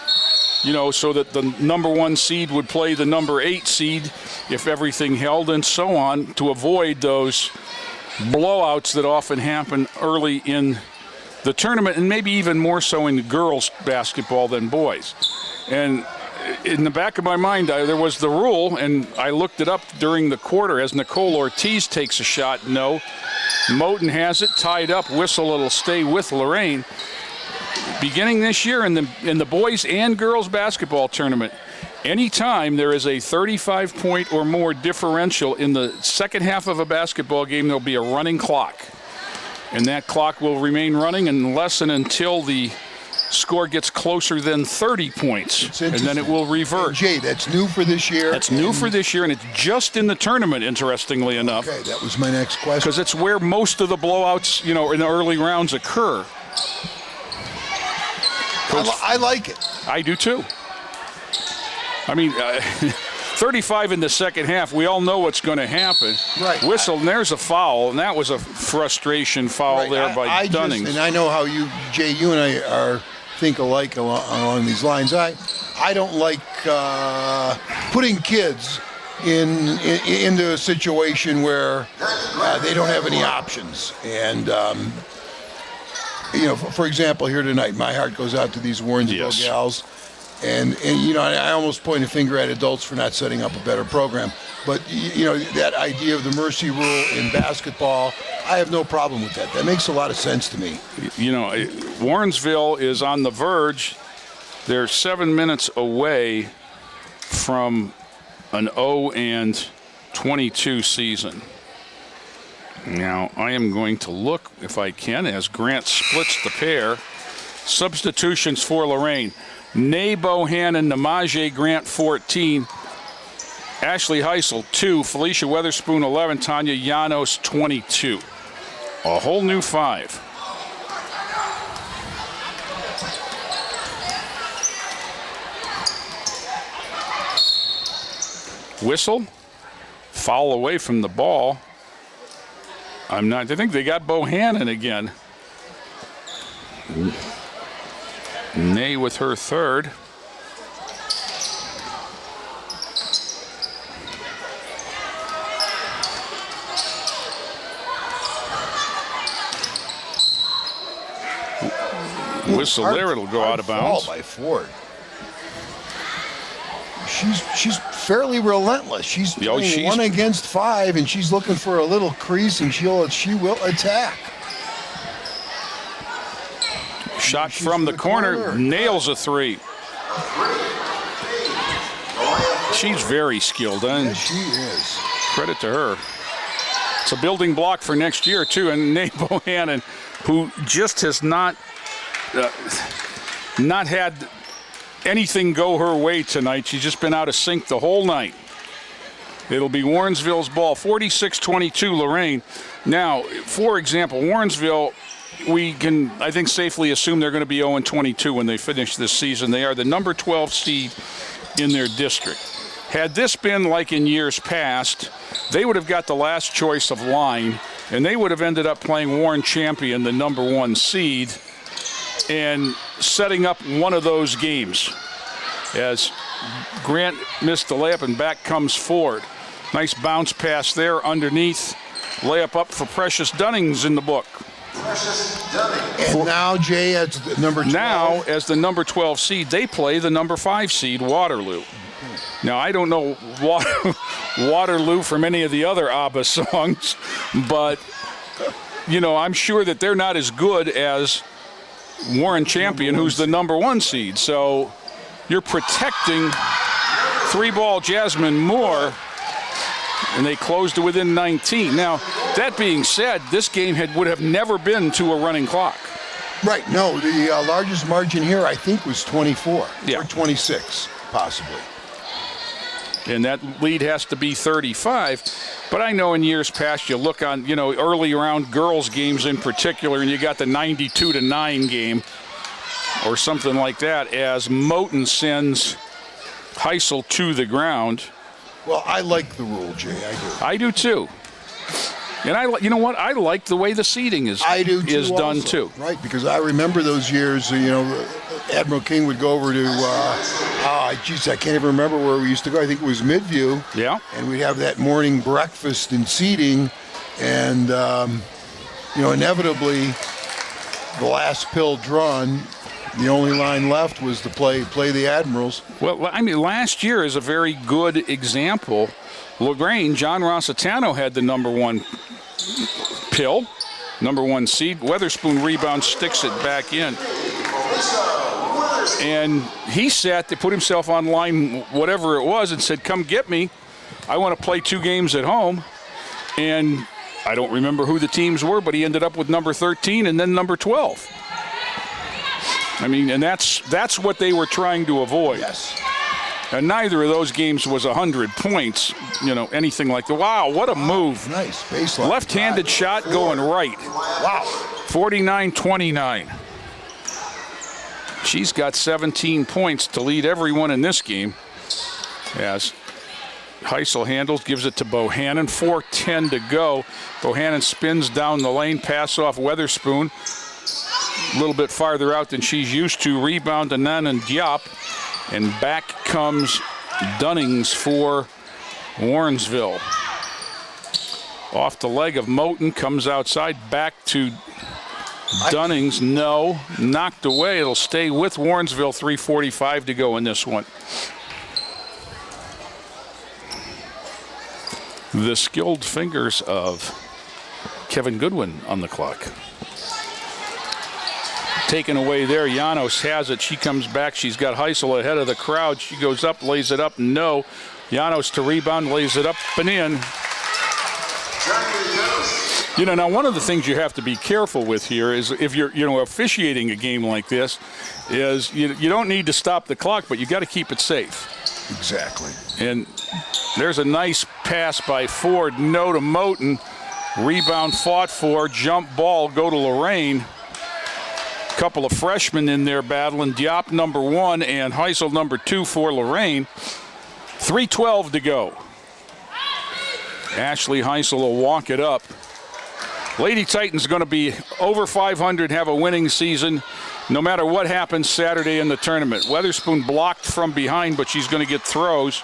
you know, so that the number 1 seed would play the number 8 seed if everything held, and so on, to avoid those blowouts that often happen early in the tournament, and maybe even more so in girls basketball than boys. And in the back of my mind, there was the rule, and I looked it up during the quarter as Nicole Ortiz takes a shot. No. Moten has it tied up. Whistle, it'll stay with Lorain. Beginning this year in the boys and girls basketball tournament, anytime there is a 35-point or more differential in the second half of a basketball game, there'll be a running clock. And that clock will remain running unless and until the score gets closer than 30 points, and then it will revert. And Jay, that's new for this year? That's new for this year, and it's just in the tournament, interestingly enough. Okay, that was my next question. Because it's where most of the blowouts, you know, in the early rounds occur. I like it. I do too. I mean, 35 in the second half, we all know what's going to happen. Right. Whistle, and there's a foul, and that was a frustration foul there by Dunnings. And I know how you, Jay, you and I think alike along these lines. I don't like putting kids into a situation where they don't have any options. And, you know, for example, here tonight, my heart goes out to these Warrensville gals. And you know, I almost point a finger at adults for not setting up a better program. But, you know, that idea of the mercy rule in basketball, I have no problem with that. That makes a lot of sense to me. You know, Warrensville is on the verge. They're 7 minutes away from an 0-22 season. Now, I am going to look, if I can, as Grant splits the pair. Substitutions for Lorain. Nay Bohannon, Namaje Grant 14, Ashley Heisel 2, Felicia Weatherspoon 11, Tanya Llanos 22. A whole new 5. Whistle, foul away from the ball. I think they got Bohannon again. Nay with her third. Whistle there, it'll go out of bounds. By Ford. She's fairly relentless. She's playing 1 against 5, and she's looking for a little crease, and she will attack. Shot from the corner, nails a 3. She's very skilled, and yes, she is. Credit to her. It's a building block for next year too. And Nay Bohannon, who just has not had anything go her way tonight. She's just been out of sync the whole night. It'll be Warrensville's ball, 46-22 Lorain. Now, for example, Warrensville, we can, I think, safely assume they're going to be 0-22 when they finish this season. They are the number 12 seed in their district. Had this been like in years past, they would have got the last choice of line, and they would have ended up playing Warren Champion, the number 1 seed, and setting up one of those games. As Grant missed the layup, and back comes Ford. Nice bounce pass there underneath. Layup up for Precious Dunnings in the book. And now, Jay, as the number 12. Now, as the number 12 seed, they play the number 5 seed, Waterloo. Now, I don't know Waterloo from any of the other ABBA songs, but, you know, I'm sure that they're not as good as Warren Champion, who's the number 1 seed. So you're protecting 3-ball Jasmine Moore, and they closed to within 19. Now, that being said, this game would have never been to a running clock. Right. No, the largest margin here, I think, was 24 Yeah. or 26, possibly. And that lead has to be 35. But I know in years past, you look on, early round girls games in particular, and you got the 92-9 game or something like that as Moten sends Heisel to the ground. Well, I like the rule, Jay. I do too. And you know what? I like the way the seating is done also. too. Right, because I remember those years. Admiral King would go over to. I can't even remember where we used to go. I think it was Midview. Yeah. And we'd have that morning breakfast and seating, and inevitably, the last pill drawn. The only line left was to play the Admirals. Well, I mean, last year is a very good example. Lorain, John Rossitano had the number 1 pill, number 1 seed. Weatherspoon rebounds, sticks it back in. And he put himself on line, whatever it was, and said, come get me. I want to play 2 games at home. And I don't remember who the teams were, but he ended up with number 13 and then number 12. I mean, and that's what they were trying to avoid. Yes. And neither of those games was 100 points, anything like that. Wow, what a move. Nice baseline. Left-handed shot going right. Wow. 49-29. She's got 17 points to lead everyone in this game. As Heisel handles, gives it to Bohannon. 4:10 to go. Bohannon spins down the lane, pass off Weatherspoon. A little bit farther out than she's used to. Rebound to Nanan Diop. And back comes Dunnings for Warrensville. Off the leg of Moten, comes outside, back to Dunnings. No, knocked away. It'll stay with Warrensville. 3:45 to go in this one. The skilled fingers of Kevin Goodwin on the clock. Taken away there. Janos has it. She comes back. She's got Heisel ahead of the crowd. She goes up, lays it up. No. Janos to rebound, lays it up and in. Now one of the things you have to be careful with here is if you're officiating a game like this, is you don't need to stop the clock, but you got to keep it safe. Exactly. And there's a nice pass by Ford. No to Moten. Rebound fought for. Jump ball. Go to Lorain. Couple of freshmen in there battling. Diop number 1 and Heisel number 2 for Lorain. 3:12 to go. Ashley Heisel will walk it up. Lady Titans going to be over 500, have a winning season, no matter what happens Saturday in the tournament. Weatherspoon blocked from behind, but she's going to get throws.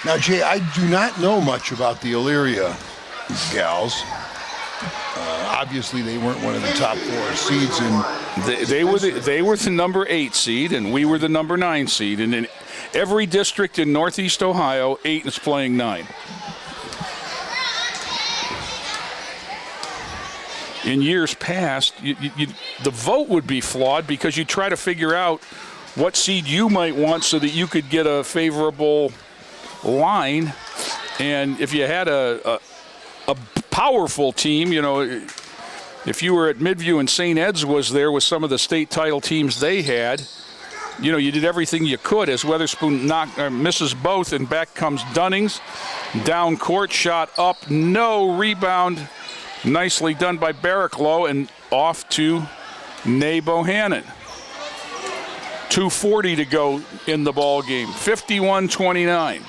Now, Jay, I do not know much about the Elyria gals. Obviously, they weren't one of the top 4 seeds in. They were the number 8 seed, and we were the number 9 seed. And in every district in Northeast Ohio, 8 is playing 9. In years past, the vote would be flawed because you try to figure out what seed you might want so that you could get a favorable line. And if you had a powerful team, if you were at Midview and St. Ed's was there with some of the state title teams they had, you did everything you could as Weatherspoon misses both, and back comes Dunnings. Down court, shot up, no. Rebound, nicely done by Barricklow, and off to Nay Bohannon. 2:40 to go in the ball game. 51-29.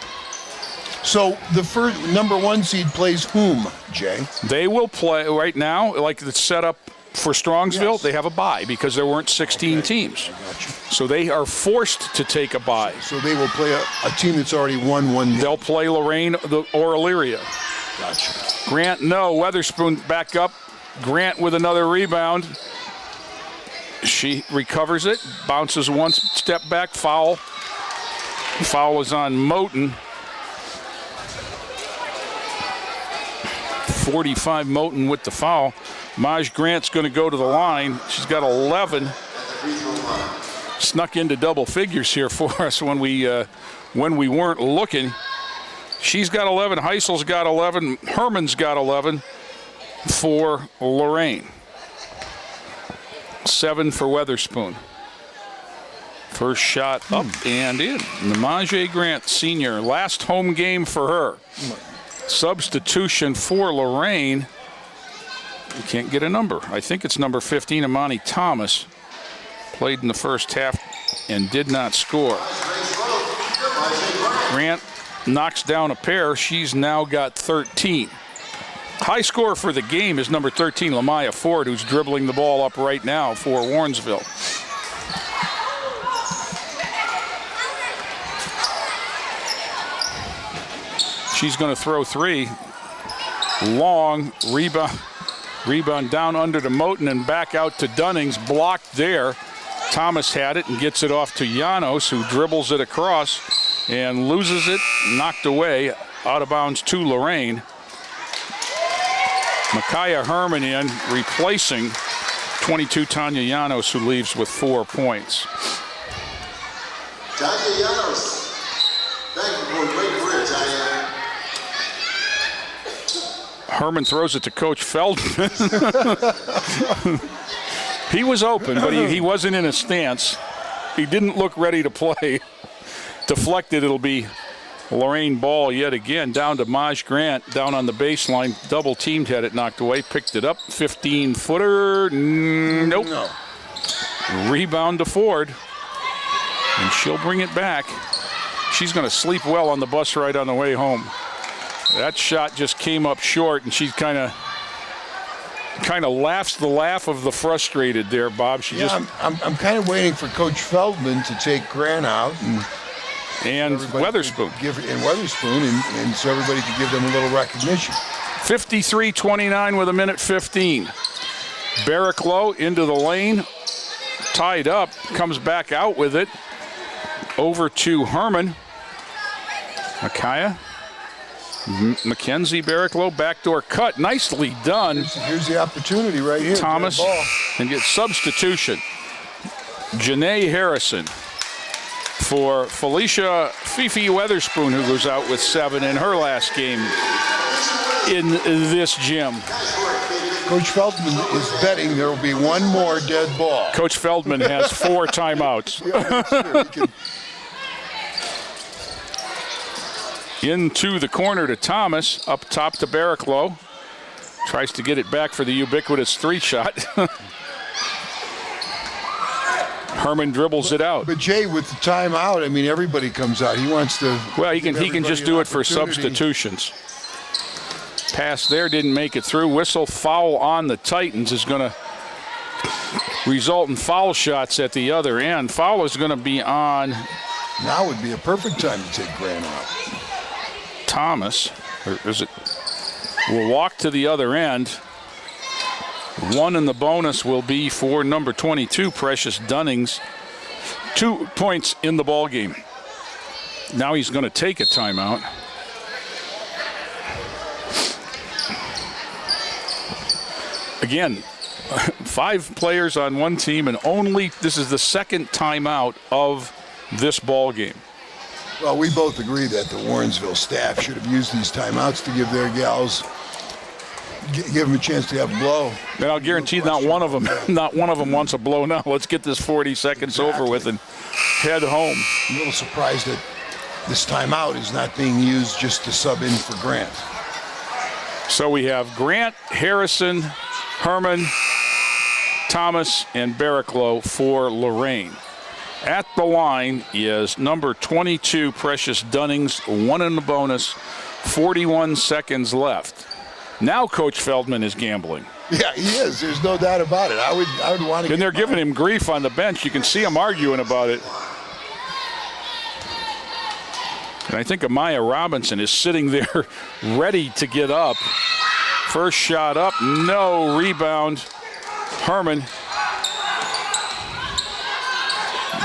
So the first number 1 seed plays whom, Jay? They will play right now, like it's set up for Strongsville. Yes. They have a bye because there weren't 16 teams. So they are forced to take a bye. So they will play a team that's already won 1 game. They'll play Lorain or Elyria. Gotcha. Grant, no. Weatherspoon back up. Grant with another rebound. She recovers it, bounces 1 step back, foul. Foul is on Moten. 45 Moten with the foul. Maj Grant's going to go to the line. She's got 11. Snuck into double figures here for us when we weren't looking. She's got 11. Heisel's got 11. Herman's got 11 for Lorain. 7 for Weatherspoon. First shot up and in. Namaje Grant, senior, last home game for her. Substitution for Lorain. You can't get a number. I think it's number 15, Amani Thomas. Played in the first half and did not score. Grant knocks down a pair. She's now got 13. High scorer for the game is number 13, Lamaya Ford, who's dribbling the ball up right now for Warrensville. She's going to throw 3. Long rebound down under to Moten and back out to Dunnings. Blocked there. Thomas had it and gets it off to Llanos, who dribbles it across and loses it. Knocked away out of bounds to Lorain. Micaiah Herman in, replacing 22 Tanya Llanos, who leaves with 4 points. Tanya Llanos, thank you for a great career, Tanya. Herman throws it to Coach Feldman. He was open, but he wasn't in a stance. He didn't look ready to play. Deflected, it'll be Lorain ball yet again. Down to Maj Grant, down on the baseline. Double teamed, had it knocked away. Picked it up, 15-footer. Nope. No. Rebound to Ford. And she'll bring it back. She's going to sleep well on the bus ride on the way home. That shot just came up short, and she kind of laughs the laugh of the frustrated there, Bob. I'm kind of waiting for Coach Feldman to take Grant out and Weatherspoon. And so everybody could give them a little recognition. 53-29 with 1:15. Barricklow into the lane, tied up, comes back out with it. Over to Herman. Micaiah. Mackenzie Barricklow, backdoor cut, nicely done. Here's the opportunity right here. Thomas, and gets substitution. Janae Harrison for Felicia Fifi Weatherspoon, who goes out with 7 in her last game in this gym. Coach Feldman is betting there will be one more dead ball. Coach Feldman has 4 timeouts. Into the corner to Thomas, up top to Barricklow. Tries to get it back for the ubiquitous 3-shot. Herman dribbles it out. But Jay, with the timeout, I mean, everybody comes out. He wants to. Well, he can just do it for substitutions. Pass there, didn't make it through. Whistle, foul on the Titans is going to result in foul shots at the other end. Foul is going to be on. Now would be a perfect time to take Grant out. Thomas, or is it? Will walk to the other end. 1 in the bonus will be for number 22, Precious Dunnings. 2 points in the ball game. Now he's going to take a timeout. Again, 5 players on one team, and this is the second timeout of this ball game. Well, we both agree that the Warrensville staff should have used these timeouts to give their gals, give them a chance to have a blow. And I'll guarantee not one of them wants a blow now. Let's get this 40 seconds over with and head home. I'm a little surprised that this timeout is not being used just to sub in for Grant. So we have Grant, Harrison, Herman, Thomas, and Barricklow for Lorain. At the line is number 22, Precious Dunnings, 1 in the bonus, 41 seconds left. Now Coach Feldman is gambling. Yeah, he is. There's no doubt about it. I would want to. And they're giving him grief on the bench. You can see him arguing about it. And I think Amaya Robinson is sitting there ready to get up. First shot up, no. Rebound, Herman.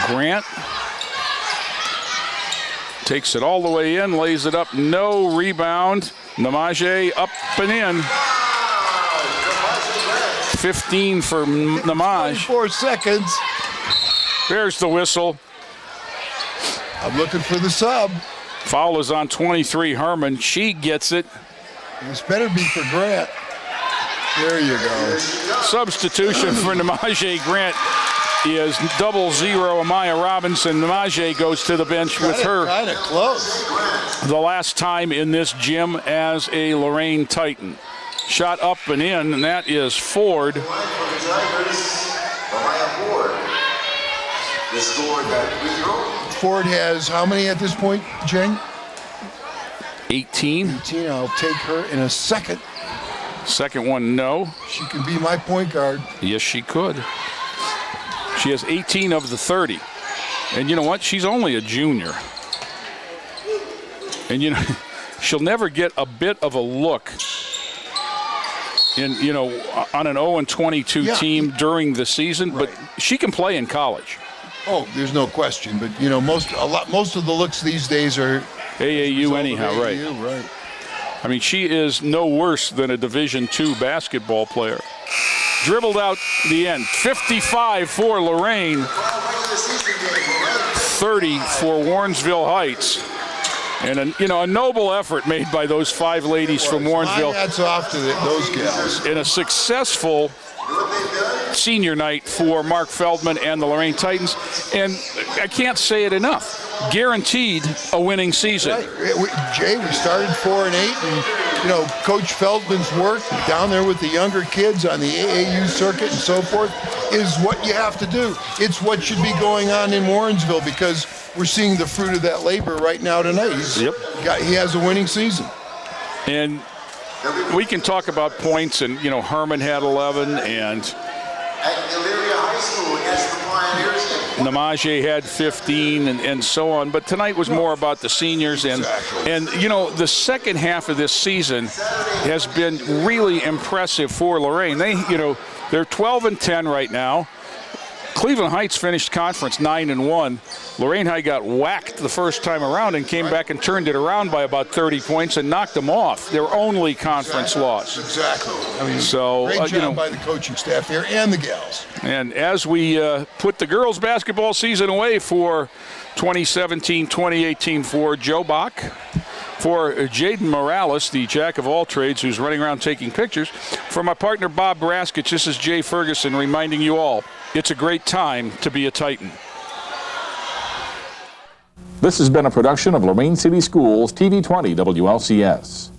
Grant takes it all the way in, lays it up, no. Rebound. Namaje up and in. 15 for Namaj. 4 seconds. There's the whistle. I'm looking for the sub. Foul is on 23, Herman. She gets it. This better be for Grant. There you go. Substitution for Namaje Grant is 00 Amaya Robinson. Namaje goes to the bench with her. Kind of close. The last time in this gym as a Lorain Titan. Shot up and in, and that is Ford. Ford has how many at this point, Jane? 18. 18. I'll take her in a second. Second one, no. She can be my point guard. Yes, she could. She has 18 of the 30. And you know what? She's only a junior. And, you know, she'll never get a bit of a look in, you know, on an 0-22 team during the season, but she can play in college. Oh, there's no question. But, you know, most of the looks these days are AAU anyhow, AAU, right. I mean, she is no worse than a Division II basketball player. Dribbled out the end. 55 for Lorain. 30 for Warrensville Heights. And a noble effort made by those 5 ladies from Warrensville. My hats off to those gals. In a successful senior night for Mark Feldman and the Lorain Titans. And I can't say it enough. Guaranteed a winning season. Right. Jay, we started 4-8, and you know, Coach Feldman's work down there with the younger kids on the AAU circuit and so forth is what you have to do. It's what should be going on in Warrensville, because we're seeing the fruit of that labor right now tonight. He has a winning season. And we can talk about points, and you know, Herman had 11, and Namaje had 15, and so on. But tonight was more about the seniors, and you know, the second half of this season has been really impressive for Lorain. They're 12-10 right now. Cleveland Heights finished conference 9-1. Lorain High got whacked the first time around and came back and turned it around by about 30 points and knocked them off. Their only conference loss. Exactly. I mean, so, great job by the coaching staff here and the gals. And as we put the girls' basketball season away for 2017-2018 for Joe Bach, for Jaden Morales, the jack of all trades who's running around taking pictures, for my partner Bob Braskich, this is Jay Ferguson reminding you all, it's a great time to be a Titan. This has been a production of Lorain City Schools TV 20 WLCS.